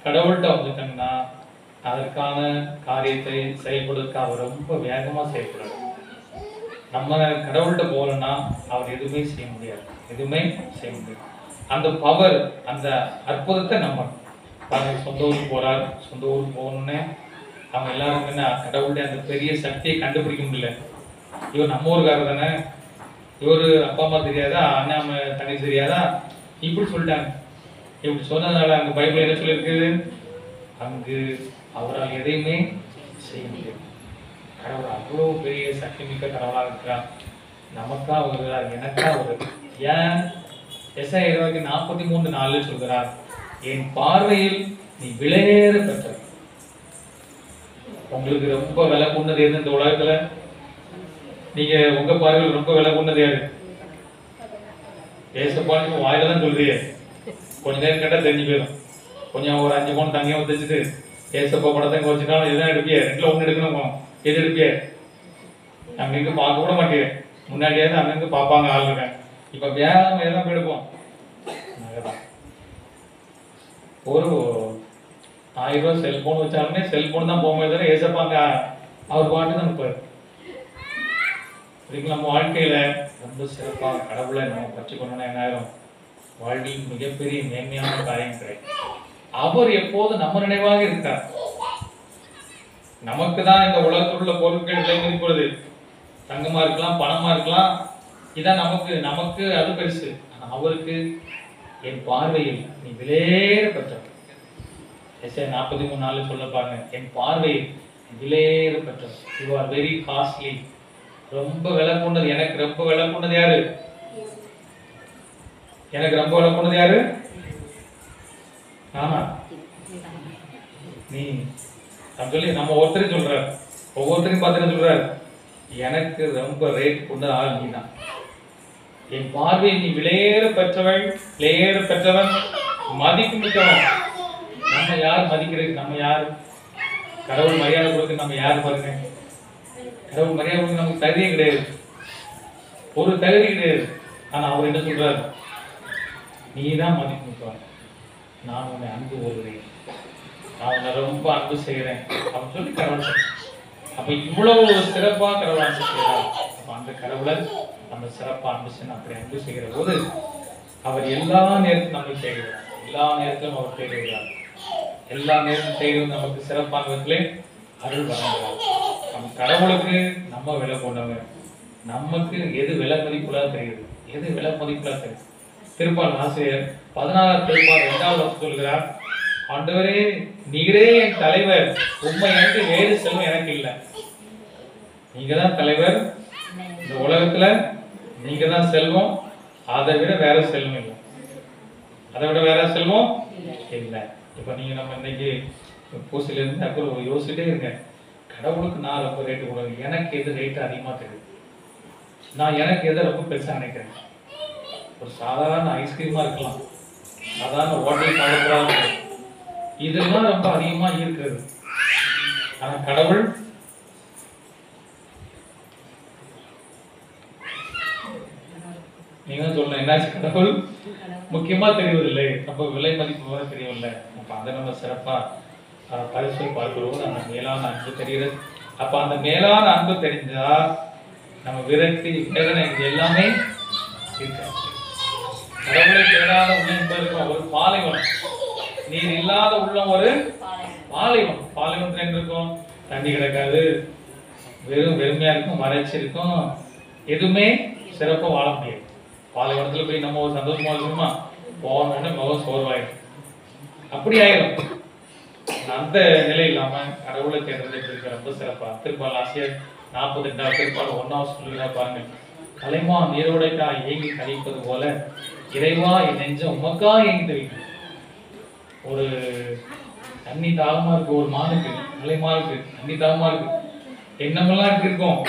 கடவுள்கிட்ட வந்துட்டோம்னா அதற்கான காரியத்தை செயல்படுறதுக்கு அவர் ரொம்ப வேகமா செயல்படுறார். நம்ம கடவுள்கிட்ட போகலன்னா அவர் எதுவுமே செய்ய முடியாது. அந்த பவர், அந்த அற்புதத்தை நம்ம சொந்த ஊருக்கு போறார். சொந்த ஊருக்கு போகணுன்னே அவங்க எல்லாரும் என்ன கடவுளுடைய அந்த பெரிய சக்தியை கண்டுபிடிக்க முடியல. இவர் நம்ம ஊருக்காரர் தானே, இவரு அப்பா அம்மா தெரியாதா, அண்ணா தங்கச்சி தெரியாதா, இப்படி சொல்லிட்டாங்க. இப்படி சொன்னதுனால அங்க பைபிள் என்ன சொல்லியிருக்குது? அங்கு அவரால் எதையுமே செய்ய முடியும். கடவுள் அவ்வளவு பெரிய சக்தி மிக்க கடவுளாக இருக்கிறார். நமக்கா வருகிறார், எனக்கா வருகிறார். ஏன் எஸ்ஐயா 43:4 சொல்கிறார், என் பார்வையில் நீ விலையேற பெற்றவர். உங்களுக்கு ரொம்ப விலை கொண்டது எது இந்த உலகத்துல? நீங்க உங்க பார்வையில் ரொம்ப விலை கொண்டது யாரு? ஏசப்பான்னு வாயில தான் சொல்றீங்க, கொஞ்ச நேரம் கேட்டா தெரிஞ்சு போயிடும். கொஞ்சம் ஒரு 5 பவுன் தங்கியா வச்சுட்டு ஏசப்பா படத்தை வச்சுட்டாலும் எதுதான் எடுப்பிய? 2ல 1 எடுக்கணும். எது எடுப்பிய? அங்க பார்க்க கூட மாட்டேன். முன்னாடியாவது அங்கங்க பார்ப்பாங்க ஆளுங்க. இப்ப வேகம் எல்லாம் எடுப்போம். ஒரு 1000 ரூபாய் செல்போன் வச்சாலுமே செல்போன் தான் போகும்போது தவிர ஏசப்பாங்க அவர் பாட்டு தான் இருப்பாரு. நம்ம வாழ்க்கையில ரொம்ப சிறப்பா கடவுளை நம்ம பற்றிக்கொண்டோம்னா என்ன ஆயிரும்? வாழ்வில் மிகப்பெரிய மேன்மையான காரியம் கிடைக்கும். அவர் எப்போது நம்ம நினைவாக இருக்கார். நமக்கு தான் இந்த உலகத்தில் உள்ள பொருட்கள் விலை மதிப்பது, தங்கமா இருக்கலாம், பணமா இருக்கலாம், இதான் நமக்கு அது பெருசு. ஆனா அவருக்கு என் பார்வையில் நீ விலையேற பெற்றவர். எஸ்ஐயா 43:4 சொல்ல பாருங்க, என் பார்வையில் விலையேற பெற்றவர். You are very costly. ரொம்ப விலை கொண்டது. எனக்கு ரொம்ப விலை கொண்டது யாரு? எனக்கு ரொம்ப விலை கொண்டது யாரு? ஆமா நீ சொல்லி நம்ம ஒருத்தரையும் சொல்றாரு, ஒவ்வொருத்தரையும் பார்த்து சொல்றாரு, எனக்கு ரொம்ப ரேட் கொண்ட ஆள் நீ தான். என் பார்வையில் நீ விலையேற பெற்றவள், விலையேற பெற்றவன், மதிப்பு மிக்கவன். நம்ம யார் மதிக்கிறது? நம்ம யார்? கடவுள் மரியாதை கொடுக்க நம்ம யார் பாருங்க. கடவுள் மரியாதை கொடுக்க நமக்கு தகுதியே கிடையாது, ஒரு தகுதி கிடையாது. ஆனா அவர் என்ன சொல்றாரு? நீ தான் மதிப்பு மிக்கவன், நான் உன்னை அன்பு கொள்கிறேன், நான் உன்னை ரொம்ப அன்பு செய்கிறேன் அப்படின்னு சொல்லி கடவுள். அப்ப இவ்வளவு சிறப்பா கடவுள் அன்பு செய்கிறார். அப்ப அந்த கடவுளை நம்ம சிறப்பா அன்பு செய்யணும். அப்படி அன்பு செய்கிற போது அவர் எல்லா நேரத்திலும் நம்மை செய்கிறார். எல்லா நேரத்திலும் அவர் செய்கிறார். எல்லா நேரத்திலும் செய்கிறது நமக்கு சிறப்பான விதத்திலே அருள் வழங்குகிறார். நம்ம கடவுளுக்கு நம்ம விலை கொண்டவங்க. நமக்கு எது விலை மதிப்புள்ளதா தெரியுது, எது விலை மதிப்புள்ளதா தெரியுது. திருப்பால் ஆசிரியர் 16 திருப்பால் 2வது வசனம் சொல்கிறார், ஆண்டவரே நீரே என் தலைவர், உண்மை என்று வேறு செல்வம் எனக்கு இல்லை. நீங்க தான் தலைவர் இந்த உலகத்துல, நீங்க தான் செல்வம், அதை விட வேற செல்வம் இல்லை, அதை விட வேற செல்வம் இல்லை. இப்ப நீங்க நம்ம இன்னைக்கு பூசில இருந்து அப்புறம் யோசிச்சுட்டே இருங்க, கடவுளுக்கு நான் ரொம்ப ரேட்டு கொடுங்க, எனக்கு எது ரேட்டு அதிகமா தெரியுது, நான் எனக்கு எதை ரொம்ப பெருசா நினைக்கிறேன். ஒரு சாதாரண ஐஸ்கிரீமா இருக்கலாம், சாதாரண ஹோட்டல் சாப்பிடலாம், இதெல்லாம் ரொம்ப அதிகமா இருக்கிறது. ஆனா கடவுள் நீங்க சொல்லணும், என்னாச்சு? கடவுள் முக்கியமா தெரியவில்லை, நம்ம விலை மதிப்பு தெரியவில்லை. அப்ப அதை நம்ம சிறப்பா பரிசை பார்க்கிறோம். அந்த மேலான அன்பு தெரிகிறது. அப்ப அந்த மேலான அன்பு தெரிஞ்சா நம்ம விரக்தி, வேதனை எல்லாமே இருக்காது. கடவுளை தேடாத உள்ளம் இருக்கும் ஒரு பாலைவனம், நீர் இல்லாத உள்ளம் ஒரு பாலைவனம். பாலைவனத்துல என்ன இருக்கும்? தண்ணி கிடைக்காது, வெறுமையா இருக்கும், வறட்சி இருக்கும், எதுவுமே சிறப்பா வாழ முடியாது. பாலைவனத்துல போய் நம்ம ஒரு சந்தோஷமா இருக்கணுமா? போனோன்னு முகம் சோர்வாயிடும், அப்படி ஆயிடும். அந்த நிலை இல்லாம கடவுளை தேர்ந்தெடுக்க ரொம்ப சிறப்பா திருப்பால் ஆசிரியர் 42வது திருப்பால் 1வது சொல்லுங்க பாருங்க, கலைமா நீரோடைக்கா ஏங்கி கழிப்பது போல இறைவா என் நெஞ்சம் உமக்கா ஏங்கி தவிக்கும். ஒரு தண்ணி தாகமா இருக்கு, ஒரு மானுக்கு கலைமா இருக்கு, தண்ணி தாகமா இருக்கு, என்னமெல்லாம் இருக்கும்,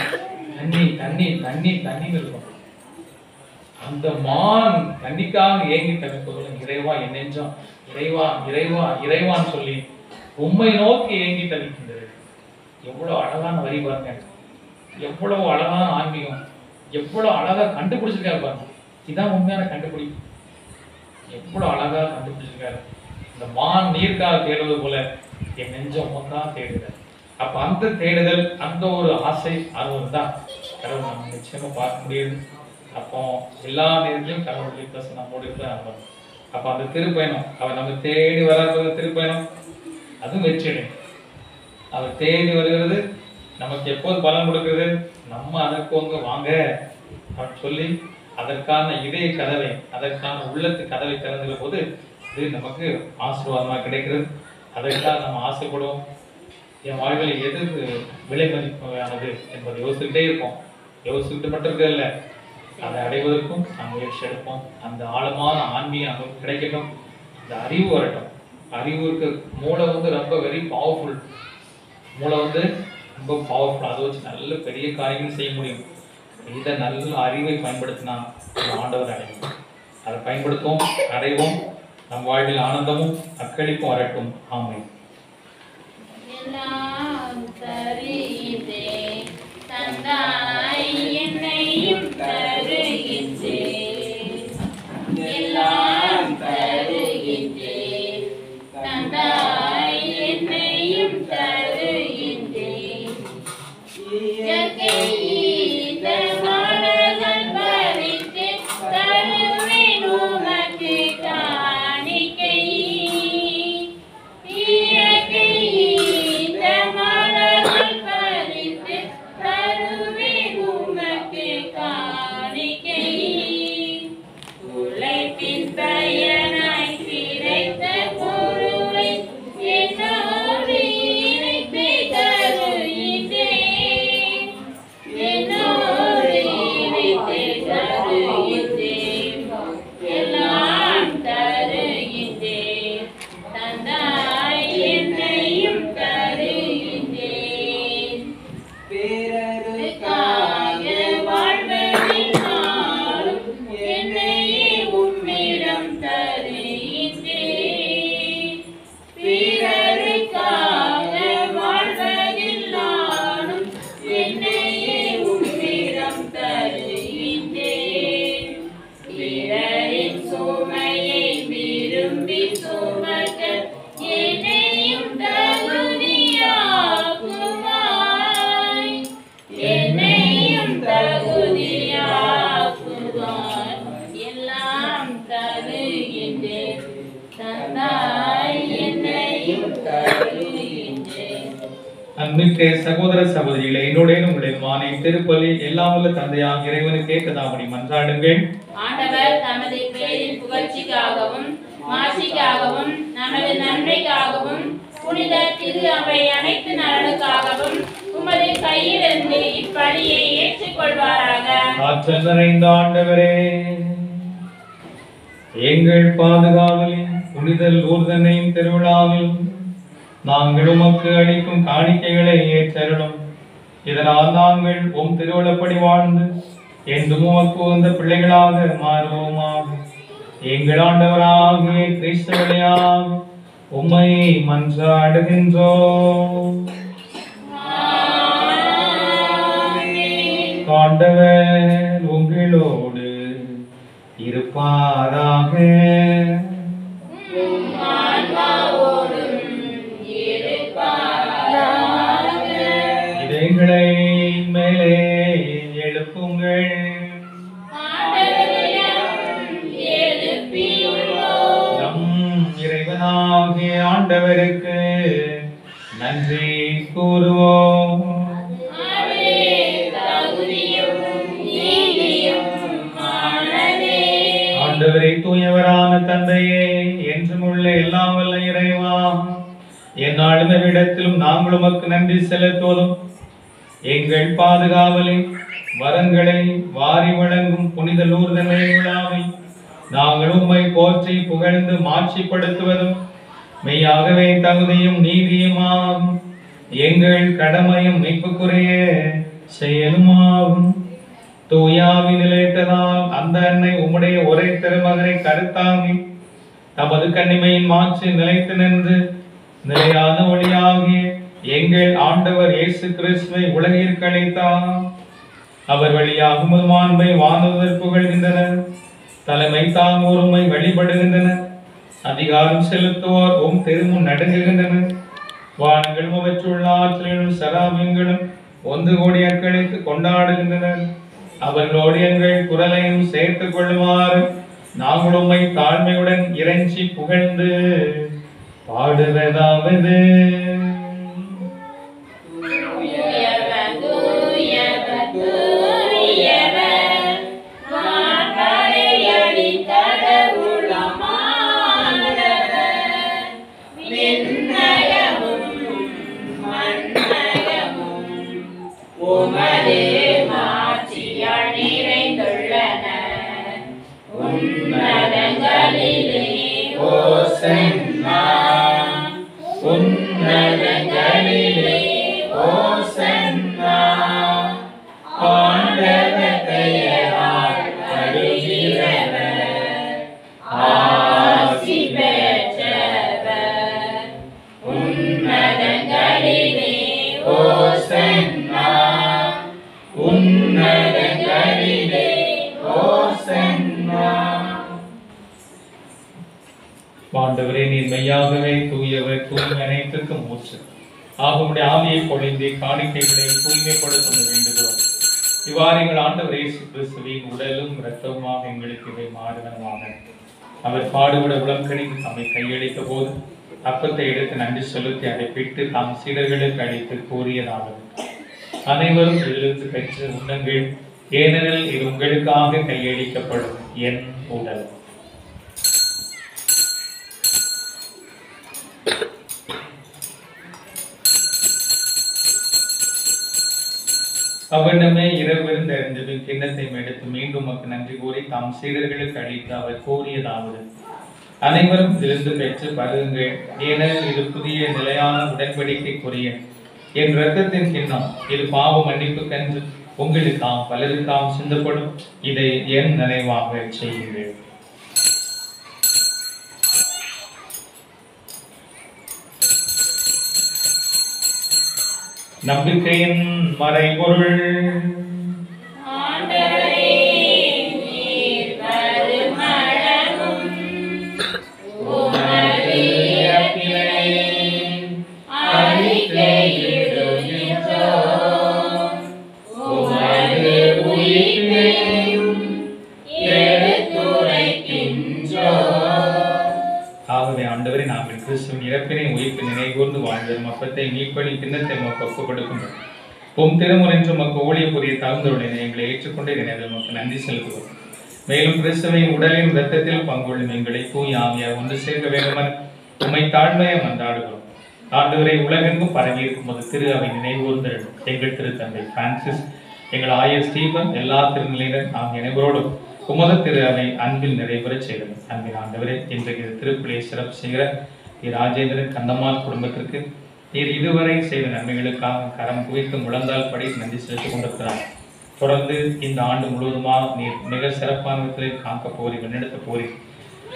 தண்ணி தண்ணி தண்ணி தண்ணின்னு இருக்கும். அந்த மான் தண்ணிக்காக ஏங்கி தவிப்பது இறைவா என் நெஞ்சம் இறைவா இறைவா இறைவான்னு சொல்லி உம்மை நோக்கி ஏங்கி தவிக்கின்றது. எவ்வளவு அழகான வரி பாருங்க, எவ்வளவு அழகான ஆன்மீகம், எவ்வளவு அழகா கண்டுபிடிச்சிருக்காரு பாருங்க. இதான் உண்மையான கண்டுபிடிப்பு. எவ்வளவு அழகா கண்டுபிடிச்சிருக்காரு. இந்த மான் நீர்க்காக தேடுவது போல என் நெஞ்சம் உமக்கா தேடுகிறார். அப்ப அந்த தேடுதல், அந்த ஒரு ஆசை, அருவம் தான் கடவுள் நம்ம நிச்சயமா பார்க்க முடியுது. அப்போ எல்லா நேரத்திலும் கடவுளுடைய பிரசன்னம் நம்மோடு இருக்கிற அனுபவம். அப்ப அந்த திருப்பயணம், அவர் நம்ம தேடி வராத திருப்பயணம், அதுவும் வெற்றிடும். அவர் தேடி வருகிறது நமக்கு எப்போது பலன் கொடுக்கிறது? நம்ம அதற்கு வாங்க அப்படின்னு சொல்லி அதற்கான இதய கதவை, அதற்கான உள்ளத்து கதவை திறந்துள்ள போது இது நமக்கு ஆசீர்வாதமாக கிடைக்கிறது. அதற்காக நம்ம ஆசைப்படுவோம். என் வாழ்வில் எது விலை மதிப்பானது என்பதை யோசிச்சுக்கிட்டே இருப்போம். யோசிச்சுட்டு மட்டும் இருக்கிறது இல்லை, அதை அடைவதற்கும் நாம் முயற்சி எடுப்போம். அந்த ஆழமான ஆன்மீகம் நமக்கு கிடைக்கட்டும். இந்த அறிவு வரட்டும். அறிவுக்கு மூளை ரொம்ப வெரி பவர்ஃபுல். மூளை ரொம்ப பவர்ஃபுல். அதை வச்சு நல்ல பெரிய காரியங்கள் செய்ய முடியும். இதை நல்ல அறிவை பயன்படுத்தினா ஆண்டவர் அடையும். அதை பயன்படுத்துவோம், அடைவோம். நம் வாழ்வில் ஆனந்தமும் அக்களிப்பும் வரட்டும். ஆமென். எல்லாம் தருகின்றேன் தந்தாய் என்னையும் தருகின்றேன். எல்லாம் தருகின்றேன் தந்தாய் என்னையும் தருகின்றேன். இயற்கையில மலர்கள் பறித்து தருவேன் உமக்கு காணிக்கை. இயற்கையில மலர்கள் பறித்து தருவேன் உமக்கு காணிக்கை. உழைப்பின் பயனாய் கிடைத்த பொருளை என்னோடு இணைத்து தருகின்றேன். என்னோடு இணைத்து தருகின்றேன். எல்லாம் தருகின்றேன் தந்தாய் என்னையும் தருகின்றேன். பிறருக்காக வாழ்வதில் நாளும் என்னையே உம்மிடம் தருகின்றேன். பிறருக்காக வாழ்வதில் நாளும் என்னையே உம்மிடம் தருகின்றேன். பிறரின் சுமையை விரும்பி சுமக்க என்னையும் தகுதியாக்குவாய். என்னையும் தகுதியாக்குவாய். எல்லாம் தருகின்றேன் தந்தாய் என்னையும் தருகின்றேன். அன்பிற்கே சகோதர சகோதரிகளே, என்னுடைய உங்களுடைய மானை திருப்பலி எல்லாம் உள்ள தந்தையாக இறைவனுக்கு ஏற்றதாபடி மன்றாடுங்கள். ஆண்டவர் தமது பேரின் புகழ்ச்சிக்காகவும் மாட்சிக்காகவும் நமது நன்மைக்காகவும் புனித திரு அவை அனைத்து நலனுக்காகவும் உமது கையிலிருந்து இப்பணியை ஏற்றுக்கொள்வாராக. ஆற்றல் நிறைந்த ஆண்டவரே, எங்கள் பாதுகாவலின் புனித லூர்தனையும் திருவிழாவில் நாங்கள் உமக்கு அளிக்கும் காணிக்கைகளை ஏற்றருளும். இதனால் நாங்கள் உம் திருவிழப்படி வாழ்ந்து என்றும் உமக்கு வந்த பிள்ளைகளாக மாறுவோமாக. எங்கள் ஆண்டவராகிய கிறிஸ்து வழியாக உம்மை மன்றாடுகின்றோம். ஆண்டவர் உங்களோடு இருப்பாராக. இதயங்களை மேலே எழுப்புங்கள். நம் இறைவனாகிய ஆண்டவருக்கு நன்றி கூறுவோம். ஆண்டவரை தூயவரான தந்தையே, என்றும் உள்ள எல்லாம் வல்ல இறைவா, எந்நாளும் எவ்விடத்திலும் நாங்கள் உமக்கு நன்றி செலுத்துவதும் எங்கள் பாதுகாவலை வரங்களை வாரி வழங்கும் புனித லூர்தனை விழாவை நாங்கள் உம்மை போற்றி புகழ்ந்து மாட்சிப்படுத்துவதும் மெய்யாகவே தகுதியும் நீதியுமாகும். எங்கள் கடமையும் மீட்புக்குரிய செயலுமாகும். தூயாவி நிலைத்ததால் அந்த அன்னை உம்முடைய ஒரே திருமகனை கருத்தாங்கி தமது கன்னிமையின் மாற்றி நிலைத்து நின்று நிலையான ஒளியாகிய எங்கள் ஆண்டவர் இயேசு கிறிஸ்துவை உலகிற்கு அளித்தார். அவர் வழியாக மாண்பை வானவர் புகழ்கின்றனர். தலைமை தாங்கோர் உம்மை வழிபடுகின்றனர். அதிகாரம் செலுத்துவோர் உம் திருமுன் நடுங்குகின்றனர். வானங்களும் அவற்றுள்ள ஆற்றலும் சராபியங்களும் ஒன்று கோடி அக்களித்து கொண்டாடுகின்றனர். அவர்களோடு எங்கள் குரலையும் சேர்த்துக் கொள்ளுமாறு நாங்கள் உம்மை தாழ்மையுடன் இறைஞ்சி புகழ்ந்து பாடுவதாவது. உமது மாட்சியால் நிறைந்துள்ள ஓசன்னா உன்னதங்களிலே ஓசன்னா ஆண்டவர் பெயரால் வருகிறவர் ஆசி பெற்றவர் உன்னதங்களிலே ஓசன்னா உன்னதங்களிலே ஓசன்னா. ஆண்டவரே, நீர் மெய்யாகவே தூயவர், தூய்மை அனைத்துக்கும் மூச்சு ஆகுமுடைய ஆவியை பொழிந்து காணிக்கைகளை தூய்மைப்படுத்த வேண்டுகிறோம். இவ்வாறு எங்கள் ஆண்டவர் இயேசு கிறிஸ்துவின் உடலும் இரத்தமுமாக எங்களுக்கு இவை மாறுவனமாக. அவர் பாடுபட உளம் கணிந்து தம்மை கையளித்த போது அப்பத்தை எடுத்து நன்றி செலுத்தி அதை பிட்டு தாம் சீடர்களுக்கு அளித்து கூறியதாவது: அனைவரும் எழுந்து பெற்று உண்ணுங்கள், ஏனெனில் இது உங்களுக்காக கையளிக்கப்படும் என் உடல். அவனிடமே இரவிருந்து அறிந்தபின் கிண்ணத்தை எடுத்து மீண்டும் உமக்கு நன்றி கூறி தாம் சீடர்களுக்கு அளித்து அவர் கூறியதாவது: அனைவரும் இதிலிருந்து பெற்று பருகுங்கள், ஏனெனில் இது புதிய நிலையான உடன்படிக்கைக்குரிய என் இரத்தத்தின் கிண்ணம். இது பாவ மன்னிப்புக்கென்று உங்களுக்காம் பலருக்காம் சிந்தப்படும். இதை என் நினைவாக செய்யுங்கள். நம்பிக்கையின் மறைபொருள். ஆகவே ஆண்டவரே, நாங்கள் கிறிஸ்துவின் இறப்பினை உயிர்ப்பு நினைகூர்ந்து வாழ்ந்தோம். அப்பத்தை நீப்பணி கிண்ணத்தை உமக்கு ஒப்புக் கொடுக்கின்றோம். உம் திருமுறைன்று உமக்கு ஊழிய புரிய தகுந்தவர்களை எங்களை ஏற்றுக்கொண்டே நினைவில் உமக்கு நன்றி செலுத்துவோம். மேலும் கிறிஸ்துவின் உடலின் இரத்தத்தில் பங்குள்ளும் எங்களை தூய் ஆவியார் ஒன்று சேர்க்க வேண்டுமென உம்மை தாழ்மையை மன்றாடுகிறோம். ஆண்டவரை உலகெங்கும் பரவியிருக்கும் போது திரு அவை நினைவூர்ந்த எங்கள் திருத்தந்தை பிரான்சிஸ், எங்கள் ஆயர் ஸ்டீபன், எல்லா திருநிலையினர் நாம் அனைவரோடும் உமது திரு அவை அன்பில் நிறைவேற செய்தது. அன்பின் ஆண்டவரே, இன்றைக்கு திருப்பிழையை சிறப்பு செய்கிற ராஜேந்திரன் கண்ணம்மாள் குடும்பத்திற்கு நீர் இதுவரை செய்த நன்மைகளுக்காக கரம் குவித்து முழந்தால் படி நன்றி செலுத்திக் கொண்டிருக்கிறார். தொடர்ந்து இந்த ஆண்டு முழுவதுமாக நீர் மிக சிறப்பான விதத்தில் காக்க போறீர், முன்னெடுத்த போறீர்,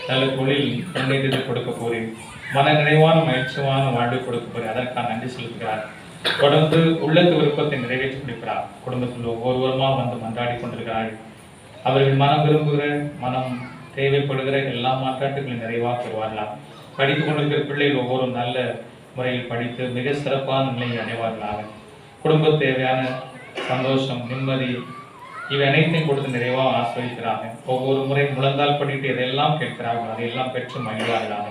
நல்ல தொழில் முன்னேற்றத்தை கொடுக்க போறீர், மன நிறைவான மகிழ்ச்சியான வாழ்வு கொடுக்க போறீர். அதற்காக நன்றி செலுத்துகிறார். தொடர்ந்து உள்ளத்து விருப்பத்தை நிறைவேற்றி கொடுக்கிறார். குடும்பத்தில் ஒவ்வொருவருமாக வந்து மன்றாடி கொண்டிருக்கிறார்கள். அவர்கள் மனம் விரும்புகிற, மனம் தேவைப்படுகிற எல்லா மாற்றாட்டுகளையும் நிறைவாக பெறுவார்களாம். படித்துக் கொண்டிருக்கிற பிள்ளைகள் ஒவ்வொரு நல்ல முறையில் படித்து மிக சிறப்பான நிலையை அடைவார்களாக. குடும்ப தேவையான சந்தோஷம், நிம்மதி இவை அனைத்தையும் கொடுத்து நிறைவாக ஆசிரியக்கிறாங்க. ஒவ்வொரு முறை முழந்தால் படிட்டு எதையெல்லாம் கேட்கிறார்கள் அதையெல்லாம் பெற்று மகிழ்வார்களாக.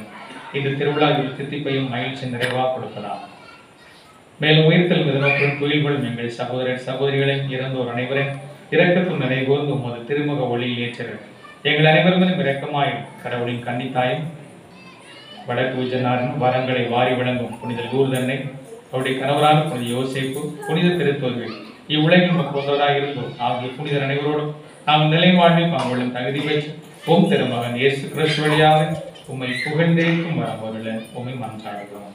இந்த திருவிழா தித்திப்பையும் மகிழ்ச்சி நிறைவாக கொடுக்கலாம். மேலும் உயிர்த்தல் விதனோக்கும் துயில்களும் எங்கள் சகோதரர் சகோதரிகளையும் இறந்தோர் அனைவரையும் இரக்கத்தும் நினைகூர்ந்து உமது திருமுக ஒளியில் ஏற்றர்கள். எங்கள் அனைவரும் இரக்கமாயும் கடவுளின் கன்னித்தாயும் வடக்கு உஜனாரின் வரங்களை வாரி வழங்கும் புனித லூர்தன்னை, அவருடைய கணவரான புனித யோசேப்பு, புனித திருத்தோல்கள் இவ்வுலகில் மக்களாக இருந்தோம் ஆகிய புனிதர் அனைவரோடும் நாம் நிலை வாழ்வில் பங்குள்ளும் தகுதி பெற்று உம் திருமகன் இயேசு கிறிஸ்து வழியாக உம்மை புகழ்ந்தேற்கும் வரம்பொருள உம்மை மன்றாடுகிறோம்.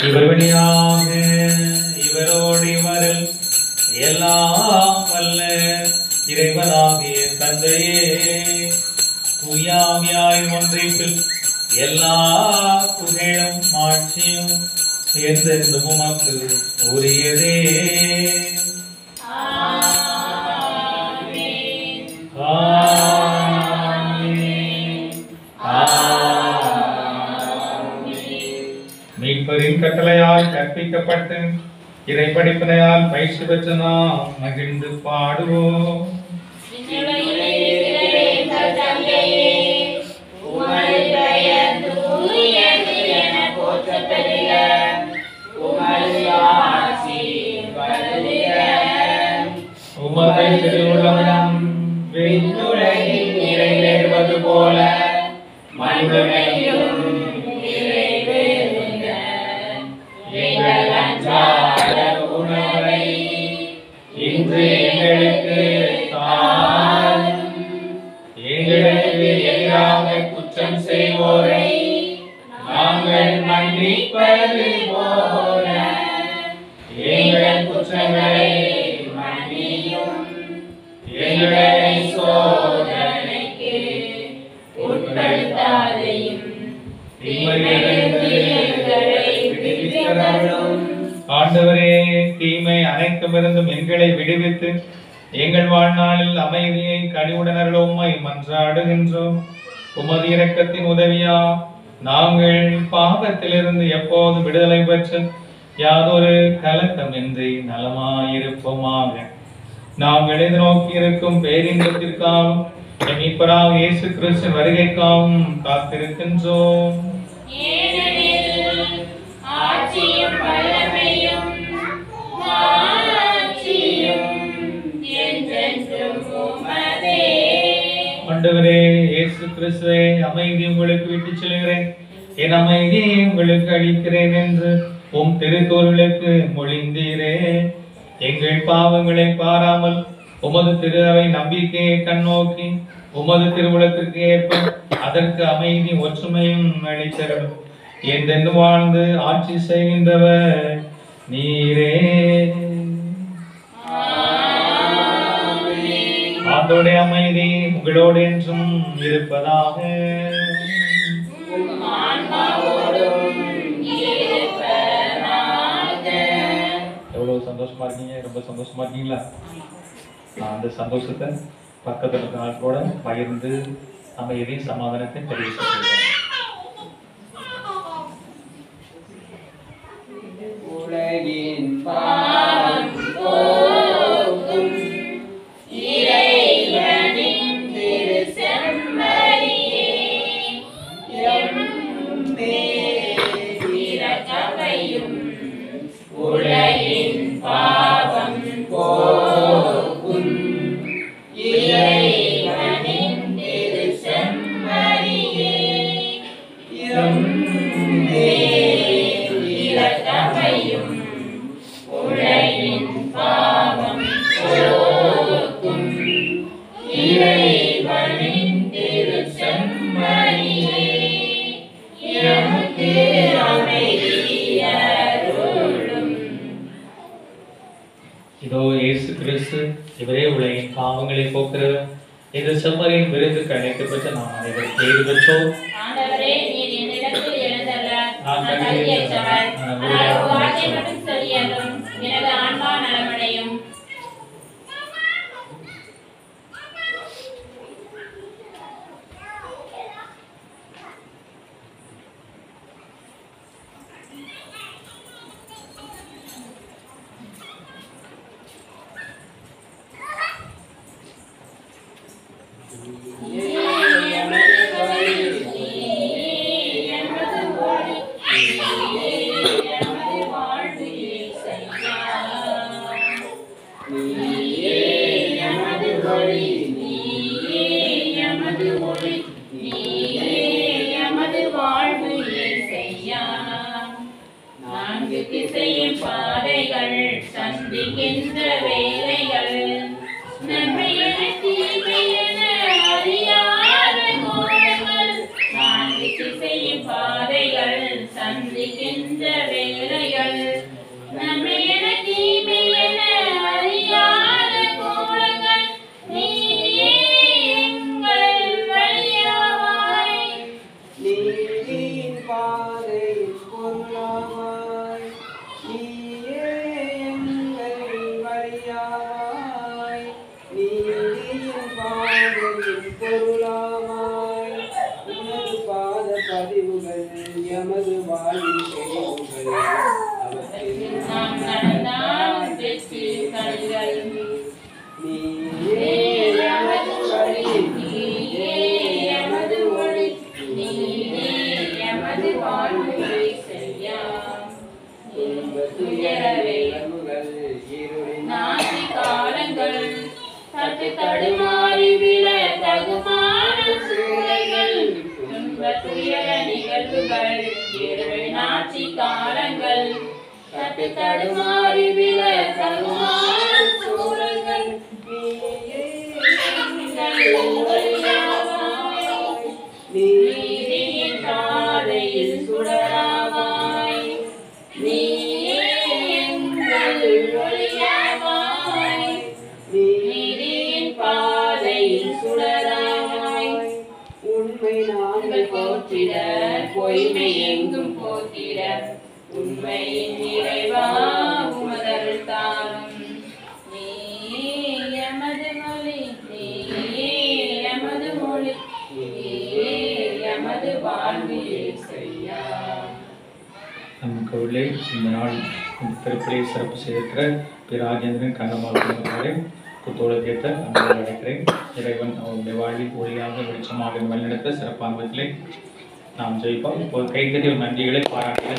இவர் வழியாக இவரோடு இவரில் எல்லாம் வல்ல இறைவனாகிய தந்தையே, தூயாவியாய் ஒன்றிப்பில் எல்லா புகழும் மாட்சியும் எந்தெந்த உமக்கு உரியதே. மீட்பரின் கட்டளையால் கற்பிக்கப்பட்டு இறை படிப்பினையால் பயிற்சி பெற்ற நாம் மகிழ்ந்து பாடுவோம். உமது திருவுளம் விண்ணுலகில் நிறைவேறுவது போல மண்ணுலகிலும் நிறைவேறுக. எங்கள் அன்றாட உணவை இன்று எங்களுக்கு தாரும். எங்களுக்கு எதிராக குற்றம் செய்வோரை நாங்கள் மன்னிப்பது போல எங்கள் குற்றங்களை மன்னியும், எங்களை சோதனைக்கு உட்படுத்தாதையும், தீமையிலிருந்து எங்களை விடுவித்தருளும். ஆண்டவரே, தீமை அனைத்துமிருந்தும் எங்களை விடுவித்து எங்கள் வாழ்நாளில் அமைதியை கனிவுடனருளுமை மன்றாடுகின்றோம். உமது இரக்கத்தின் உதவியா நாங்கள் பாவத்திலிருந்து எப்போது விடுதலை பெற்று யாதொரு கலக்கமின்றி நலமாயிருப்போமாக. நாங்கள் எதிர்நோக்கி இருக்கும் பேரின்பத்திற்காகவும் மீட்பராக இயேசு கிறிஸ்து வருகைக்காகவும் காத்திருக்கின்றோம். ஆண்டவரே இயேசு கிறிஸ்துவே, அமைதி உங்களுக்கு விட்டு செல்கிறேன், என் அமைதியை உங்களுக்கு அளிக்கிறேன் என்று உம் திருத்தோர்களுக்கு மொழிந்தீரே. எங்கள் பாவங்களை பாராமல் உமது திரு அவை நம்பிக்கையை கண்ணோக்கி உமது திருவுளத்திற்கு ஏற்ப அதற்கு அமைதி ஒற்றுமையும் அளித்தரும். என்றென்று வாழ்ந்து ஆட்சி செய்கின்றவர் நீரே. ஆண்டோடைய அமைதி உங்களோடு என்றும் இருப்பதாக. எவ்வளவு சந்தோஷமா இருக்கீங்க? ரொம்ப சந்தோஷமா இருக்கீங்களா? அந்த சந்தோஷத்தை பக்கத்துல இருக்க நாட்களோட பகிர்ந்து அமைதி சமாதானத்தை தெரிவிக்க உலகின் பாவம் போக்கும் இறைவனின் திரு செம்மறியே, எம்மேல் இரக்கமையும் உலகின் பாவம் போக்கும் இறைவனின் திரு செம்மறியே, எம்மேல் இரக்கமையும் உலகின் பாவம் போக்கும் இறைவனின் திரு செம்மறியே, எமக்கு அமைதியருளும். இதோ இயேசு கிறிஸ்து, இவரே உலகின் பாவங்களை போக்குறவர். இந்த செம்மறியின் விருதுக்கு அழைக்கப்பட்ட நாம் அனைவரும் பேறு பெற்றோம். ஆண்டவரே, நீர் என்னிடத்தில் எழுந்தருள நான் நான் தகுதியற்றவர். ஆனால் ஆனால் ஒரு வார்த்தை மட்டும் சொல்லியதும் எனது ஆன்மா நலமடையும். நான்கு திசையின் பாதைகள் சந்திக்கின்ற வேலைகள் நன்மையென தீமையென அறியாத கோலங்கள். நான்கு திசையின் பாதைகள் சந்திக்கின்ற வேலைகள் நன்மையென தீமையென அறியாத கோலங்கள். நீயே எங்கள் வழியாவாய், நீதியின் பாதையின் பொருளாவாய், நீயே எங்கள் வழியாவாய், நீதியின் பாதையின் பொருளாவாய். உனது பாத பதிவுகள் எமது வாழ்வின் தெளிவுகள், அவற்றில் நாம் நடந்தால் வெற்றி கண்கள். நீயே எமது வழி, நீயே எமது ஒளி, நீயே எமது வாழ்வை செய்யா. துயரவே நாசி காலங்கள் தட்டு தடுமாறி விழ தகுமான சூழல்கள். துன்ப துயர நிகழ்வுகள் இருள் நாட்சி காலங்கள் தட்டு தடுமாறி விழ தகுமான சூழல்கள். நீயே எங்கள் வழியாவாய், போற்றிட பொய்மை எங்கும் போற்றிட உண்மையின் இறைவா உமதருள் தாரும். நீ எமது மொழி, நீ எமது மொழி, நீ எமது வாழ்வில் செய்யா. நமக்கு உள்ளே இந்த நாள் இந்த திருப்பலியை சிறப்பு செய்திருக்கிற திரு ராஜேந்திரன் கண்ணம்மாள் குத்தோடு கேட்ட அன்போடு அழைக்கிறேன். இறைவன் அவருடைய வாழ்வில் ஒளியாக வெளிச்சமாக வழிநடத்த சிறப்பான விதத்திலே நாம் ஜெயிப்போம். இப்போது கைத்தறி நன்றிகளை பாராட்டிய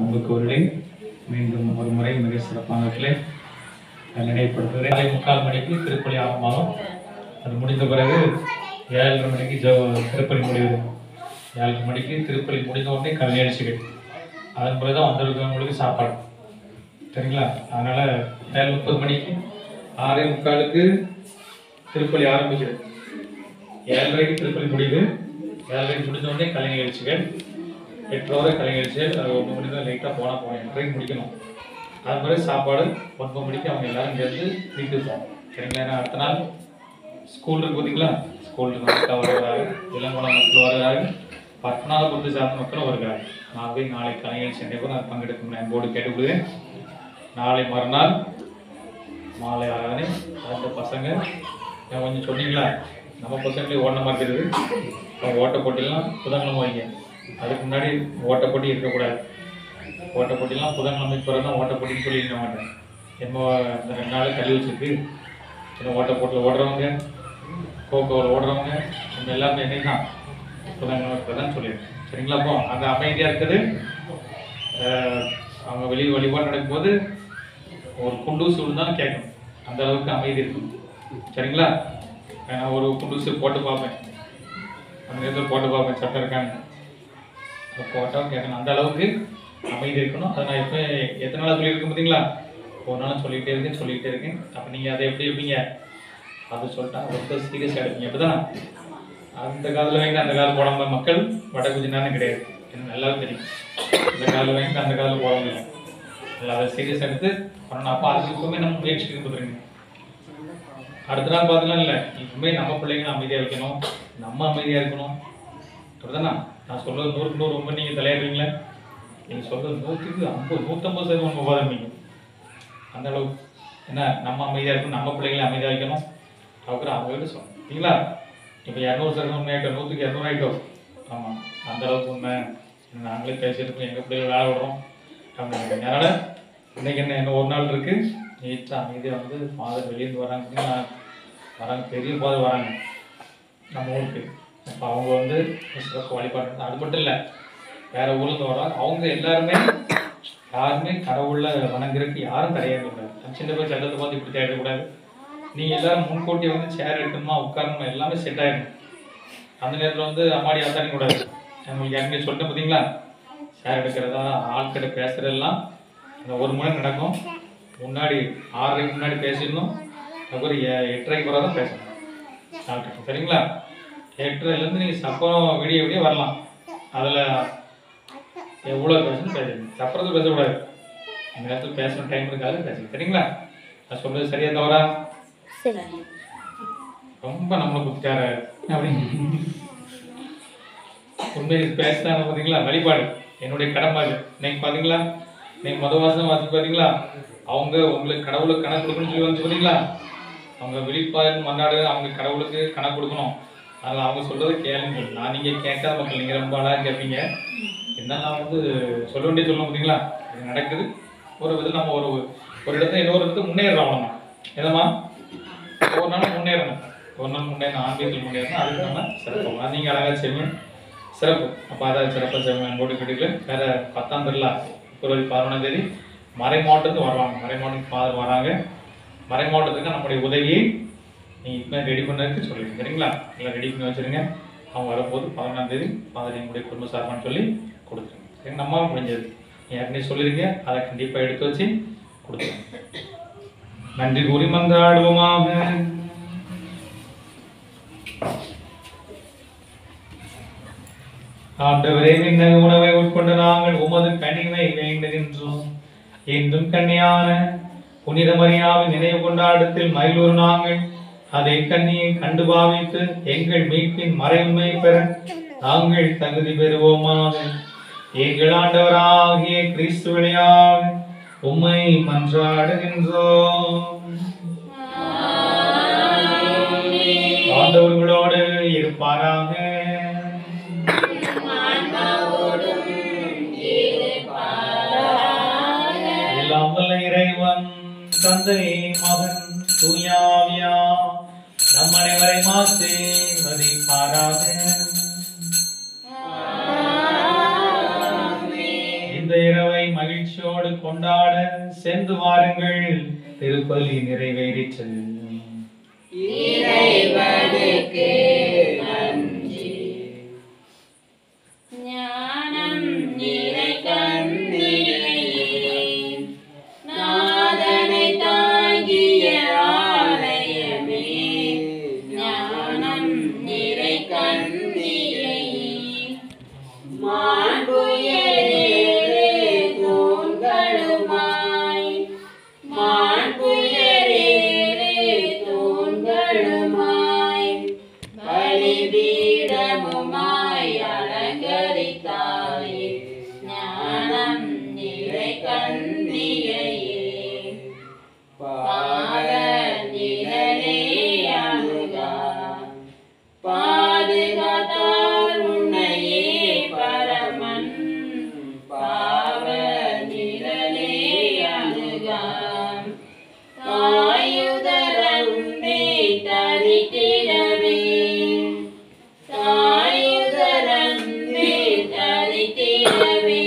உங்களுக்கு ஒரு மீண்டும் ஒரு முறை மிக சிறப்பான நினைவுபடுத்துகிறேன். 4:45 மணிக்கு திருப்பலி ஆரம்பமாகும். அது முடிந்த பிறகு 7:30 மணிக்கு திருப்பலி முடிவு. 7:30 மணிக்கு திருப்பலி முடிந்த உடனே கல்வி நிகழ்ச்சிகள். அதன் பிறகு தான் வந்திருக்கிறவங்களுக்கு சாப்பாடு. சரிங்களா? அதனால் 7:30 மணிக்கு 6:45க்கு திருப்பலி ஆரம்பிக்கிறது. 7:30க்கு திருப்பலி முடியுது. 7:30 முடிந்த உடனே கலை நிகழ்ச்சிகள். 8 வரை கலை நிகழ்ச்சிகள். அது 1 மணி தான் லைட்டாக போனால் 8:30 முடிக்கணும். அது பிறகு சாப்பாடு 9 மணிக்கு அவங்க எல்லாரும் சேர்ந்து வீட்டுக்கு போகணும். சரிங்களா? ஏன்னா அடுத்த நாள் ஸ்கூல் இருக்கு பார்த்தீங்களா? ஸ்கூலுக்கு மக்கள் வருகிறார்கள், இளங்குளம் மக்கள் வருகிறார்கள், 10 பொறுத்து சார்ந்த மக்களும் வருகிறார்கள். நான் போய் நாளை கலை நிகழ்ச்சி நடைபெறும். அதை பங்கெடுக்கும் அன்போடு கேட்டுக்கொள்கிறேன். நாளை மறுநாள் மாலை ஆராதனை. அந்த பசங்க கொஞ்சம் சொன்னீங்களா, நம்ம பசங்களே ஓடின மாதிரி இருக்குது. ஓட்ட போட்டிலாம் புதன்கிழமை வைங்க. அதுக்கு முன்னாடி ஓட்ட போட்டி இருக்கக்கூடாது. ஓட்ட போட்டிலாம் புதன்கிழமை பிறகு தான் ஓட்ட போட்டின்னு சொல்லியிருக்க மாட்டேன். என்னமோ இந்த 2 நாள் கல்வி வச்சுருக்கு. சின்ன ஓட்ட போட்டியில் ஓடுறவங்க, கோகோவில் ஓடுறவங்க, நம்ம எல்லாமே என்னை தான் புதன்கிழமை பிறகு தான் சொல்லியிருக்கேன். சரிங்களா? அப்போ அங்கே அமைதியாக இருக்குது. அவங்க வழிபாடு நடக்கும்போது ஒரு குண்டூசி விழுந்தாலும் கேட்கணும். அந்த அளவுக்கு அமைதி இருக்கும். சரிங்களா? நான் ஒரு குண்டூசி போட்டு பார்ப்பேன். அந்த நேரத்தில் போட்டு பார்ப்பேன் சட்டம் இருக்காங்க. அதை போட்டால் கேட்கணும். அந்த அளவுக்கு அமைதி இருக்கணும். அதை நான் எப்போ எத்தனை நாளாக சொல்லியிருக்கேன் பார்த்தீங்களா? ஒரு நாளும் சொல்லிகிட்டே இருக்கேன். அப்போ நீங்கள் அதை எப்படி இருப்பீங்க? அதை சொல்லிட்டா ரொம்ப சீரியஸாக எடுப்பீங்க. அப்படி தானே? அந்த காலத்தில் வாங்கி அந்த காலம் போடாம மக்கள் வடகுஜினான்னு கிடையாது. எனக்கு எல்லாரும் தெரியும். இந்த காலில் வாங்கி அந்த காலில் போட முடியும். இல்லை, அதை சீரியஸ் எடுத்து பண்ணணும். அப்போ அதுக்கு எப்பவுமே நம்ம முயற்சி கொடுத்துருங்க. அடுத்த நாள் பார்த்தீங்கன்னா இல்லை, இப்பவுமே நம்ம பிள்ளைங்க அமைதியாக வைக்கணும், நம்ம அமைதியாக இருக்கணும். அப்படிதானே? நான் சொல்கிறது 100க்கு 100 ரொம்ப நீங்கள் தலையாடுறீங்களே. நீங்கள் சொல்கிறது 100க்கு 50 150% உங்கள் உபாதம். அந்த அளவுக்கு என்ன நம்ம அமைதியாக இருக்கணும், நம்ம பிள்ளைங்களை அமைதியாக வைக்கணும். அப்புறம் அவங்ககிட்ட சொல்லணும். சரிங்களா? இப்போ 200% உண்மை ஆகிட்டோம், 100க்கு 200 ஆகிட்டோம். ஆமாம், அந்த அளவுக்கு உண்மை. நாங்களே பேசியிருக்கோம், எங்கள் பிள்ளைகள் வேலை விடுறோம் அப்படின்னு. அதனால் இன்றைக்கி என்ன ஒரு நாள் இருக்குது. நீட்டாக அமைதியாக வந்து ஃபாதர் வெளியேருந்து வராங்க, பெரிய ஃபாதர் வராங்க நம்ம ஊருக்கு. இப்போ அவங்க வந்து சிறப்பு வழிபாடு. அது மட்டும் இல்லை, வேறு ஊர்லேருந்து வராங்க. அவங்க எல்லாருமே யாருமே கடவுளில் வணங்குறதுக்கு யாரும் கிடையாது. சின்ன பேர் சட்டத்தை பார்த்து இப்படி தேடக்கூடாது. நீங்கள் எல்லோரும் முன்கூட்டி வந்து சேர் எடுக்கணுமா, உட்காரணுமா, எல்லாமே செட் ஆகிடும். அந்த நேரத்தில் வந்து அம்மாடி ஆத்தாடி கூடாது. உங்களுக்கு ஏற்கனவே சொல்லிட்டேன் பார்த்தீங்களா? சேர் எடுக்கிறதா, ஆட்கிட்ட பேசுகிறதெல்லாம் அந்த 1 மணி நேரம் நடக்கும். முன்னாடி 6:30க்கு முன்னாடி பேசிடணும். அதுக்கப்புறம் 8:30க்கு பிறகு தான் பேசணும் ஆட்கிட்ட. சரிங்களா? 8:30லேருந்து நீங்கள் சப்பரம் விடிய வரலாம். அதில் எவ்வளோ பேசணும் பேசணும். சப்பரத்தில் பேசக்கூடாது. அந்த நேரத்தில் பேசணும், டைம் இருக்காது, பேசணும். சரிங்களா? நான் சொல்கிறது சரியாக தவறா? ரொம்ப நம்மளை குத்திட்டாரு அப்படின்னு உண்மையை பேசுறாங்க பார்த்தீங்களா? வழிபாடு என்னுடைய கடமை. அது இன்னைக்கு பார்த்தீங்களா, இன்னைக்கு வாசம் பார்த்தீங்களா? அவங்க உங்களுக்கு கடவுளுக்கு கணக்கு கொடுக்கணும்னு சொல்லி வந்து பார்த்தீங்களா? அவங்க விழிப்பாடு மன்னாடு அவங்க கடவுளுக்கு கணக்கு கொடுக்கணும். அதில் அவங்க சொல்றதை கேளுங்க. நான் நீங்கள் கேட்காத மக்கள், நீங்கள் ரொம்ப அழகாக கேட்பீங்க. என்ன நான் வந்து சொல்ல வேண்டிய சொல்லணும் பார்த்தீங்களா? இது நடக்குது. ஒரு விதத்தில் நம்ம ஒரு இடத்துல இன்னொரு இடத்துக்கு முன்னேறோம். நம்ம எதமா ஒரு நாள் முன்னேறணும். ஒன்றும் முன்னே ஆன்மீகத்தில் முன்னேறணும், அதுக்கு நம்ம சிறப்பு. அது நீங்கள் அழகாக செய்வீங்க, சிறப்பு. அப்போ அதை சிறப்பாக செய்வாங்க. அன்போடு கிடைக்கல. வேறு 10ஆம் திருவிழா பிப்ரவரி 11ஆம் தேதி மறை மாவட்டத்துக்கு வருவாங்க. மறை மாவட்டத்துக்கு ஃபாதர் வராங்க. மறை மாவட்டத்துக்கு நம்முடைய உதவியை நீங்கள் இப்போ ரெடி பண்ணுறதுக்கு சொல்லிடுங்க, சரிங்களா? எல்லாம் ரெடி பண்ணி வச்சுருங்க. அவங்க வரும்போது 11ஆம் தேதி ஃபாதர் எங்களுடைய குடும்ப சார்பான்னு சொல்லி கொடுத்துருங்க. சரி, நம்ம முடிஞ்சது ஏற்கனவே சொல்லியிருங்க, அதை கண்டிப்பாக எடுத்து வச்சு கொடுத்துருங்க. நன்றி கூறி மன்றாடுவோமாக. ஆண்டவரே, விண்ணக உணவை உட்கொண்டு நாங்கள் உமது கனிவை வேண்டுகின்றோம். என்றும் கன்னியான புனித மரியாவின் நினைவு கொண்டாடத்தில் மயிலூர் நாங்கள் அதை கண்ணியை கண்டு பாவித்து எங்கள் மீட்பின் மறைவுண்மை பெற நாங்கள் தகுதி பெறுவோமாக. எங்கள் ஆண்டவராகிய கிறிஸ்து வழியாக உம்மை மன்றாடுகின்றோம். ஆண்டவர்களோடு இருப்பாராக. எல்லாம் வல்ல இறைவன் தந்தை, மகன், தூய ஆவியா நம் அனைவரையும் ஆசீர்வதிப்பாராக. இந்த இரவை மகிழ்ச்சியோடு கொண்டாட சென்று வாருங்கள். திருப்பலி நிறைவேறிற்று. இறைவனுக்கு நன்றி. ஞானம் நிறை கண்ணியே, நாதனை தாங்கிய ஆலயமே, ஞானம் நிறை கண்ணியே, மாண்புயரே தூண்களுமாய், மாண்புயரே தூண்களுமாய், பலிபீடமுமாய் அலங்கரித்தாயே, ஞானம் நிறை கண்ணியே, பாத நிழலே அணுகா, பாதுகாத்தார் உன்னையே பரமன், பாவ நிழலே அணுகா, தாயுதரன்பே தரித்திடவே, தாயுதரன்பே தரித்திடவே,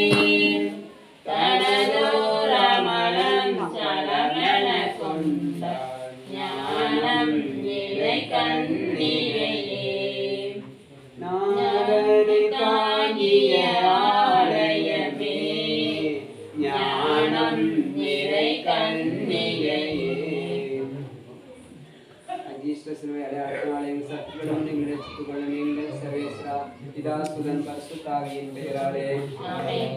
தனதோரமலம் சலமென கொண்ட ஞானம் நிறை கண்ணியே, நாதனை தாங்கிய ஆலயமே, ஞானம் நிறை கண்ணியே. அஜீஷ்ட சிலுவை அடையாளத்தினால் எங்கள் சத்துக்களும் நீங்கள் ரட்சித்துக் கொள்ள நீங்கள் சர்வேஸ்வரா பிதா சுதன் பரிசுத்த ஆவியின் பெயராலே ஆமென்.